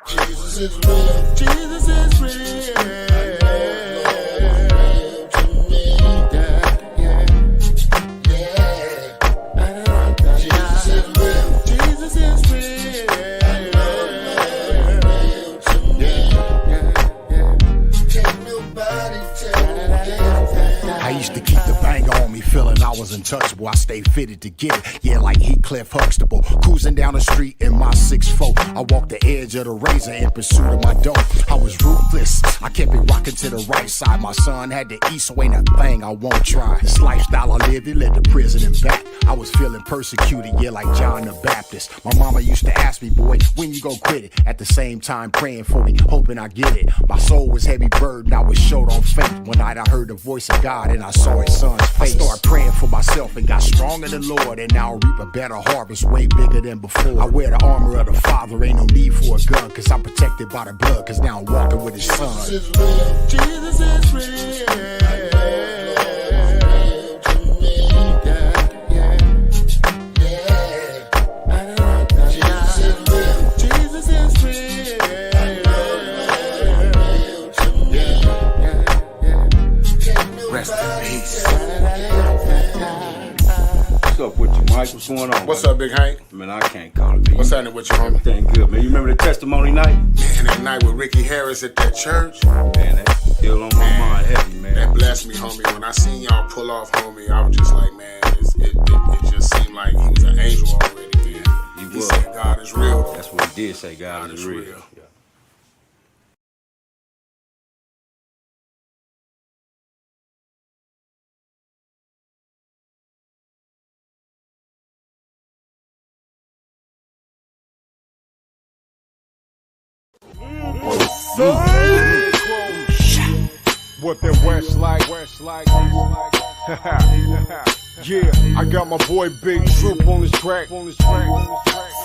Jesus is real. Jesus is real. I used to keep the banger on me, feeling I was was untouchable. I stayed fitted to get it. Yeah, like Heathcliff Huxtable. Cruising down the street in my 6'4". I walked the edge of the razor in pursuit of my dough. I was ruthless. I kept it rocking to the right side. My son had to eat, so ain't a thing I won't try. This lifestyle I lived, it led to prison and back. I was feeling persecuted, yeah, like John the Baptist. My mama used to ask me, boy, when you gon' quit it? At the same time praying for me, hoping I get it. My soul was heavy burden, I was short on faith. One night I heard the voice of God and I saw his son's face. I started praying for myself and got strong in the Lord, and now I reap a better harvest, way bigger than before. I wear the armor of the Father, ain't no need for a gun, cause I'm protected by the blood, cause now I'm walking with his son. Jesus is real. Jesus is real. What's up with you, Mike? What's going on? What's up, Big Hank? Man, I can't call it, man. What's happening with you, homie? Everything good, man. You remember the testimony night? Man, that night with Ricky Harris at that church? Man, that's still on my mind heavy, man. That blessed me, homie. When I seen y'all pull off, homie, I was just like, man, it just seemed like he was an angel already, man. He said God is real. That's what he did say, God is real. Yeah. What that West like? Yeah, I got my boy Big Troop on this track.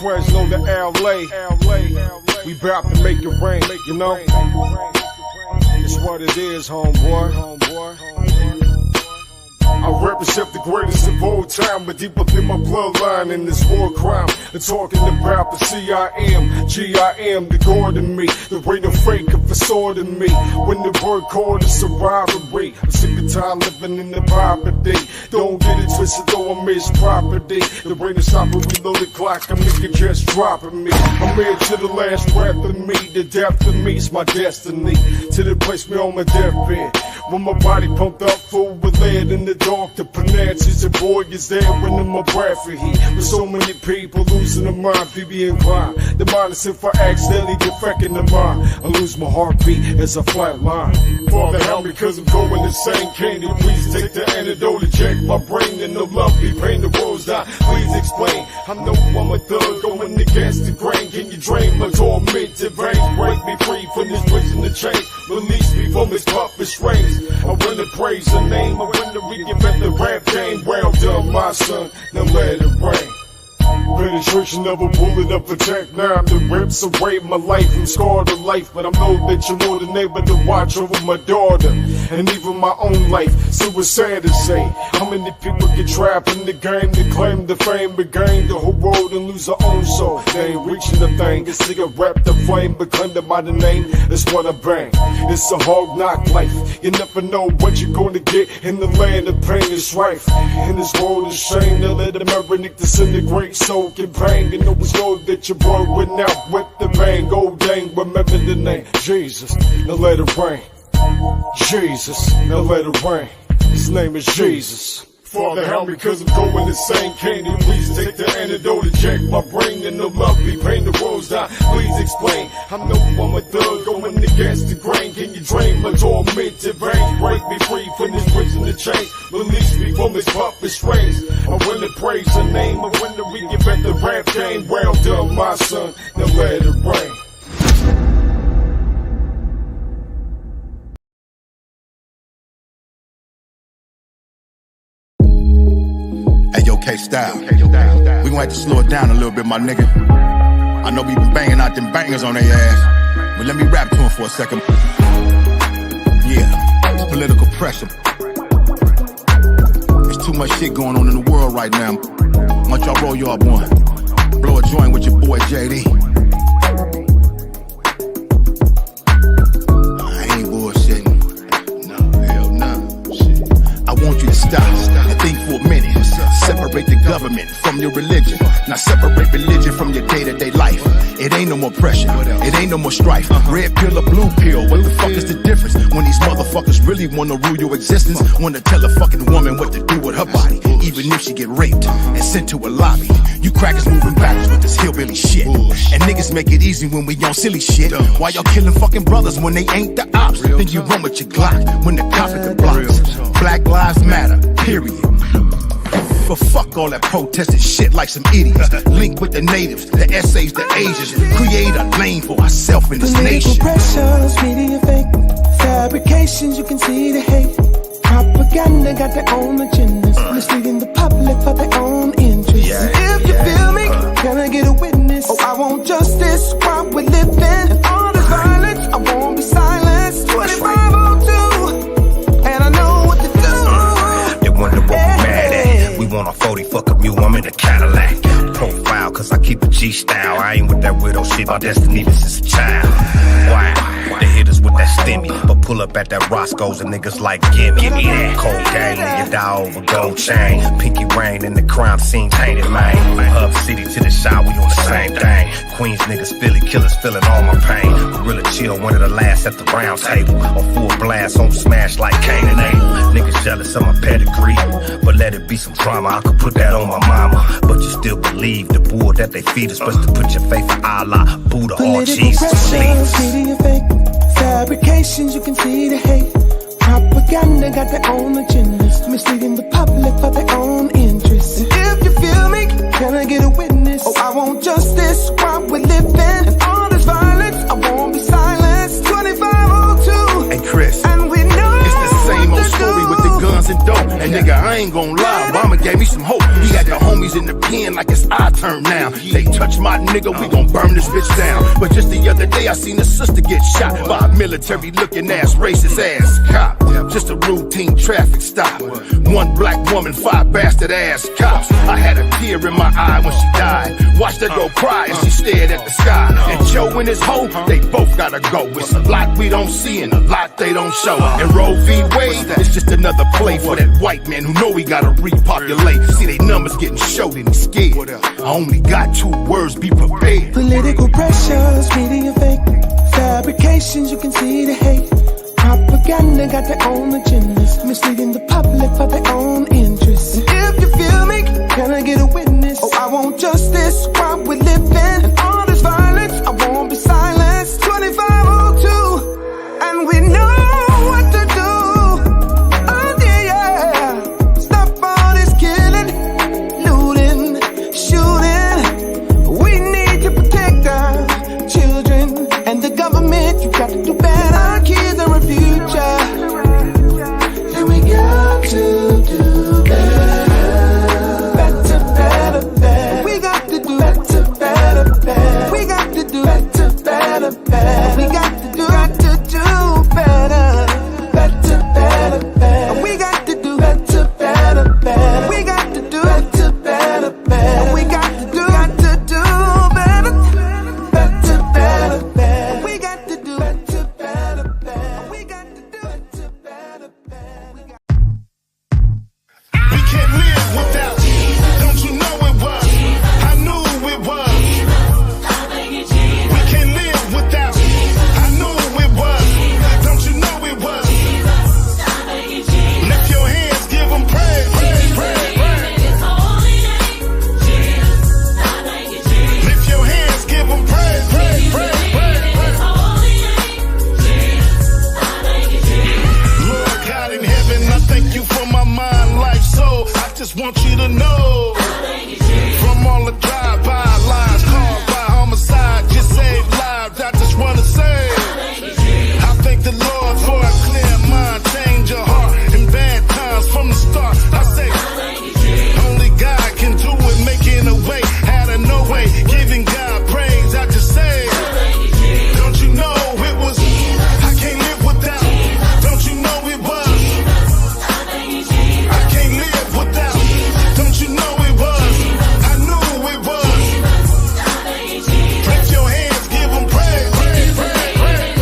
Fresno to LA. We bout to make it rain, you know? It's what it is, homeboy. I represent the greatest of all time, but deep within my bloodline in this war crime. And talking about the G.I.M., the God in me. There ain't no fake or facade in me. When the word called is a robbery, I'm sick of time living in the poverty. Don't get it twisted, though I miss property. The brain is stopper, reload the clock, I'm nigga just dropping me. I'm here to the last breath of me, the depth of me is my destiny. Till they place me on my deathbed, when my body pumped up full with lead in the dark, the pronounces the boy is there when in my breath for heat. With so many people losing their mind, be inclined. The mind is if I accidentally defect in the mind, I lose my heartbeat as I flatline. Father help me cause I'm going insane. Candy, please take the antidote to check my brain and no lovely pain. The world's die, please explain. I know I'm a thug going against the grain. Can you drain my tormented veins? Break me free from this prison to change. Release me from this puppet strings. I wanna praise the name. I wanna reinvent the rap game. Well done, my son. Now let it rain. Penetration of a bullet up for Tech 9 that rips away my life. I'm scarred to life, but I know that you're more than able to watch over my daughter and even my own life. So it's sad to say, how many people get trapped in the game to claim the fame, but gain the whole world and lose their own soul. They ain't reaching the thing, it's nigga rap the flame, but claim them by the name, that's what I bang. It's a hard knock life, you never know what you're gonna get in the land of pain is rife. In this world of shame, they let America disintegrate, so in pain, you know it's know that your boy went out with the bang. Oh dang, remember the name Jesus, now let it rain. Jesus, now let it rain. His name is Jesus. Father help me cause I'm going insane. Can you please take the antidote to check my brain and the lovely pain the world's die? Please explain. I know I'm a thug going against the grain. Can you drain my tormented veins? Break me free from this prison to change. Release me from this puppet strings. I wanna praise the name. I wanna reinvent the rap game. Well done, my son. Now let it rain. Hey, yo, K-Style. We gon' have to slow it down a little bit, my nigga. I know we been banging out them bangers on their ass, but let me rap to him for a second. Yeah, political pressure. There's too much shit going on in the world right now. Why don't y'all roll your up one? Blow a joint with your boy, JD. I ain't bullshitting. No, hell no. Shit. I want you to stop and think for a minute. Separate the government from your religion. Now separate religion from your day-to-day life. It ain't no more more pressure. It ain't no more strife. Red pill or blue pill, what the fuck is the difference? When these motherfuckers really wanna rule your existence, wanna tell a fucking woman what to do with her body, even if she get raped and sent to a lobby. You crackers moving backwards with this hillbilly shit. And niggas make it easy when we on silly shit. Why y'all killing fucking brothers when they ain't the ops? Then you run with your Glock when the cop at the blocks. Black lives matter, period. But fuck all that protesting shit like some idiots. Link with the natives, the essays, the Asians. Create a lane for ourselves in this nation. Political pressures, media fake, fabrications, you can see the hate. Propaganda got their own agendas, misleading the public for their own interests. If you feel me, can I get a witness? Oh, I want justice while we're living. And all this violence, I won't be silenced. 2502, and I know what to do. They wonder what we mad at. We want a 40, fuck up you, I'm in a Cadillac. Profile, cause I keep a G-style. I ain't with that widow shit, my destiny this is a child. Wow, they hit us with that stimmy, but pull up at that Roscoe's and niggas like, give me that. Cold game, nigga die over gold chain. Pinky rain in the crime scene tainted, man. Hub City to the shop, we on the same thing. Queens niggas, Philly killers, feeling all my pain. Gorilla chill, one of the last at the round table. On full blast, on smash like Cain and Abel. Niggas jealous of my pedigree, but let it be some drama, I could put that on my mama. But you still believe the bull that they feed us, but to put your faith in Allah, Buddha, or Jesus. Media fake, fabrications, you can see the hate. Propaganda got their own agendas, misleading the public for their own interests. And if you feel me, can I get a witness? Oh, I want justice while we're living. And all this violence, I won't be silenced. 2502. Hey Chris, and we know it's the same old story with the guns and dope. And nigga, I ain't gon' lie, Obama gave me some hope. He got the homies in the pen like it's our turn now. They touch my nigga, we gon' burn this bitch down. But just the other day, I seen a sister get shot by a military looking ass, racist ass cop. Just a routine traffic stop. One black woman, 5 bastard ass cops. I had a tear in my eye when she died. Watched her go cry as she stared at the sky. And Joe and his hoe, they both gotta go. It's a lot we don't see and a lot they don't show. And Roe v. Wade, it's just another play for that white man who know he gotta repopulate. See they numbers getting showed and he's scared. I only got 2 words, be prepared. Political pressures, media fake, fabrications, you can see the hate. Propaganda got their own agendas, misleading the public for their own interests. And if you feel me, can I get a witness? Oh, I want justice while we're living. And all this violence, I won't be silenced. 2502, and we know what to do. Oh yeah, stop all this killing, looting, shooting. We need to protect our children and the government. You got to do better. Our kids are a future, and we got to do better. Better, better, better. We got to do better, better, better. We got to do better, better, better. We got to do better. Better, better, better. We got to do better, better, better. We got to do better, better, better. We got to do better. Better, better, better. We got to do better, better, better. We got to do better, better, better. We can't live without. Don't you know it was? I knew it was. We can't live without. I knew it was. Don't you know it was? Lift your hands, give them praise, praise, praise, praise. Lift your hands, give them praise, praise, praise, praise, praise. Lord God in heaven, I thank you for my mind, life, soul. I just want you to know, from all the drive-by lies, caused by homicide, just saved lives. I just want to say, I thank the Lord for a clear mind, change your heart in bad times from the start. I say, only God can do it, making a way out of no way, giving God praise. I just say, don't you know it was, I can't live without. Don't you know it was, I can't live without. Don't you know it was, I knew it was. Lift your hands, give them praise, praise, praise, praise.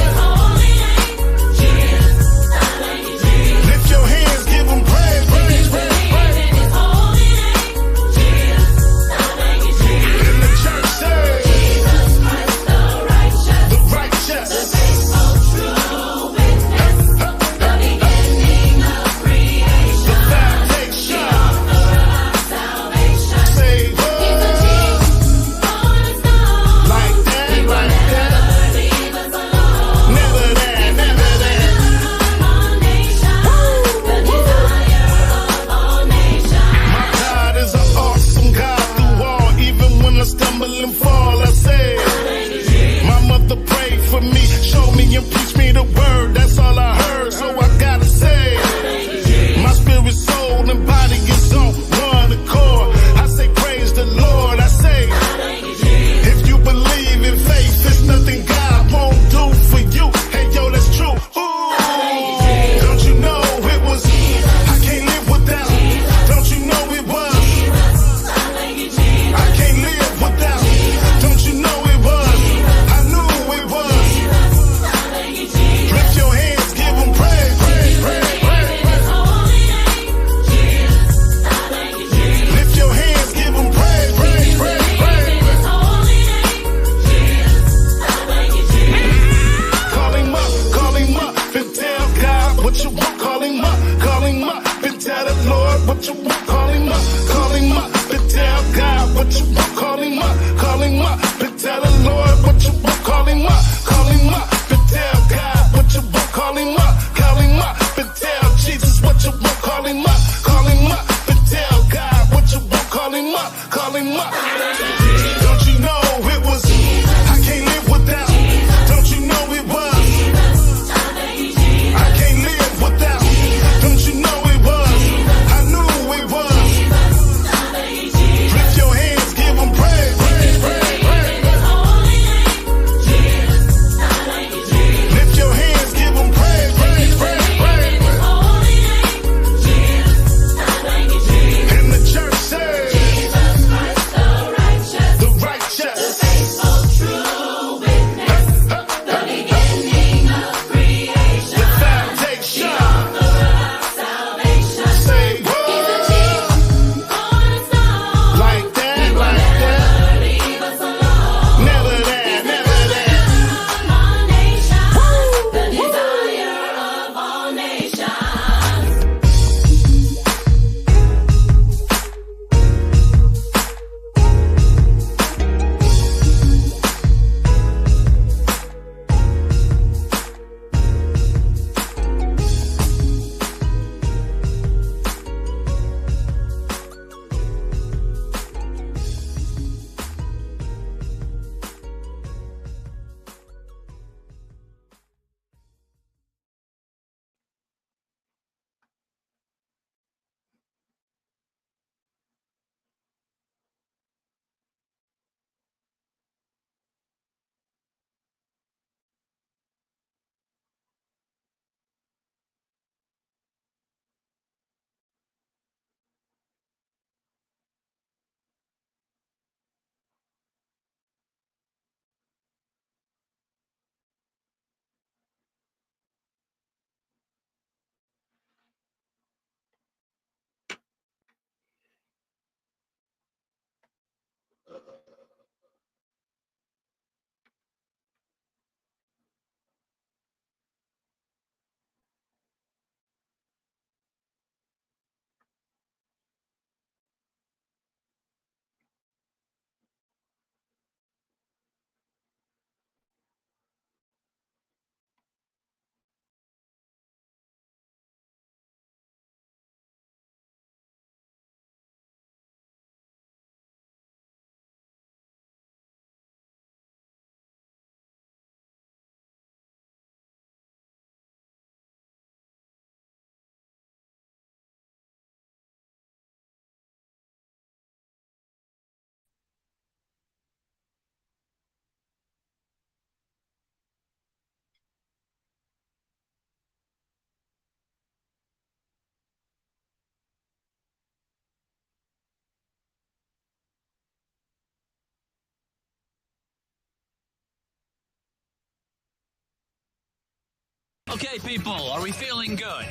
Okay, people, are we feeling good?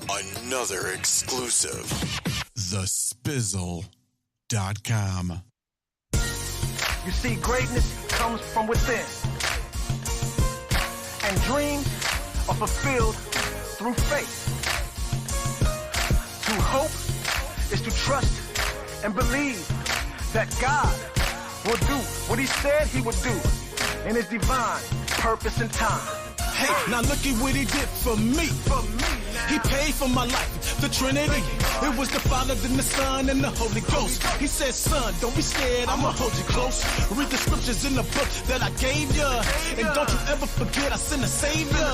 Another exclusive. TheSpizzle.com. You see, greatness comes from within. And dreams are fulfilled through faith. To hope is to trust and believe that God will do what he said he would do in his divine purpose and time. Hey, now look at what he did for me. He paid for my life, the Trinity. It was the Father, then the Son, and the Holy Ghost. He said, son, don't be scared, I'ma hold you close. Read the scriptures in the book that I gave ya. And don't you ever forget I sent a Savior.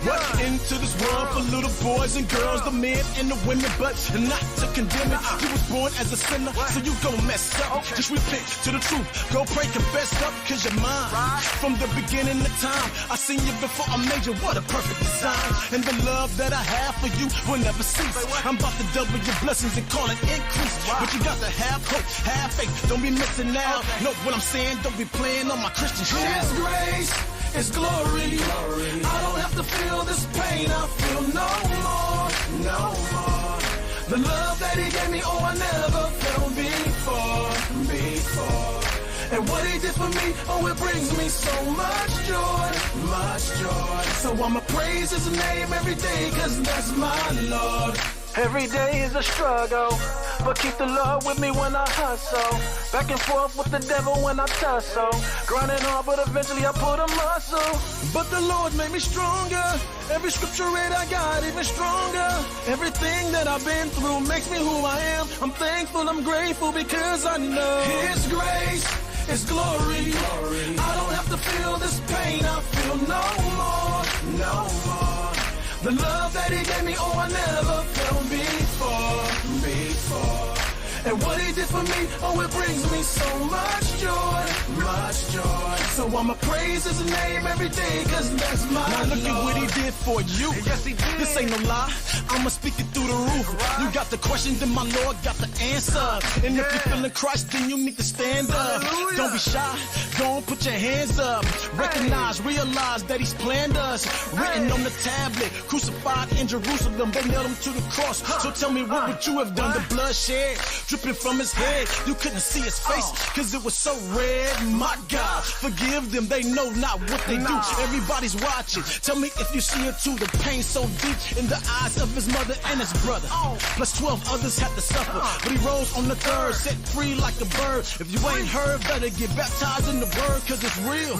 What into this world for little boys and girls, the men and the women, but not to condemn it. You was born as a sinner, so you gon' mess up. Just repent to the truth, go pray, confess up, cause you're mine. From the beginning of time, I seen you before I made you, what a perfect design. And the love that I have for you will never cease. I'm about to double your blessings and call it increase. But you got to have hope, have faith, don't be missing out. Know what I'm saying, don't be playing on my Christian shit. His grace is glory. I don't have to feel this pain, I feel no more. The love that he gave me, oh, I never felt before. And what he did for me, oh, it brings me so much joy. So I'ma praise his name every day, cause that's my Lord. Every day is a struggle, but keep the Lord with me when I hustle. Back and forth with the devil when I tussle. Grinding hard, but eventually I put a muscle. But the Lord made me stronger. Every scripture read I got even stronger. Everything that I've been through makes me who I am. I'm thankful, I'm grateful, because I know his grace is glory. I don't have to feel this pain, I feel no more. The love that he gave me, oh, I never felt before. And what he did for me, oh, it brings me so much joy. So I'ma praise his name every day, cause that's my Now look at what he did for you. Yes, he did. This ain't no lie, I'ma speak it through the roof. You got the questions and my Lord got the answer. And if you're feeling Christ, then you need to stand up. Don't be shy, don't put your hands up. Recognize, realize that he's planned us. Written on the tablet, crucified in Jerusalem, they nailed him to the cross. So tell me, what would you have done? The blood shed, dripping from his head. You couldn't see his face, cause it was so red. My God, forgive them, they know not what they do. Everybody's watching, tell me if you see it too. The pain so deep in the eyes of his mother and his brother. Plus 12 others had to suffer, but he rose on the third, set free like a bird. If you ain't heard, better get baptized in the word, cause it's real.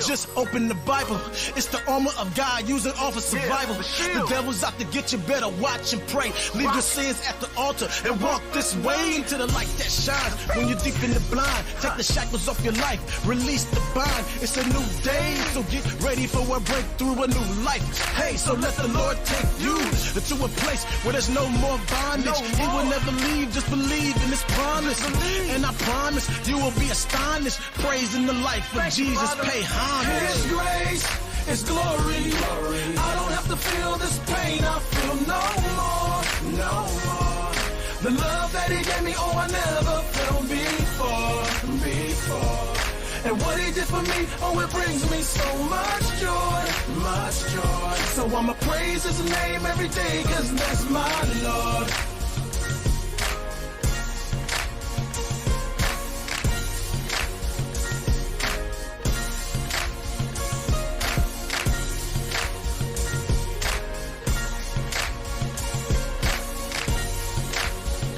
Just open the Bible, it's the armor of God, use it all for survival. The devil's out to get you, better watch and pray. Leave your sins at the altar and walk this way into the light that shines. When you're deep in the blind, take the shackles off your life, release the bind. It's a new day, so get ready for a breakthrough, a new life. Hey, so let the Lord take you to a place where there's no more bondage. He will never leave, just believe in his promise. And I promise you will be astonished. Praise in the life of Jesus, pay homage. His grace is glory. I don't have to feel this pain, I feel no more. The love that he gave me, oh, I never felt before. And what he did for me, oh, it brings me so much joy. So I'ma praise his name every day, cause that's my Lord.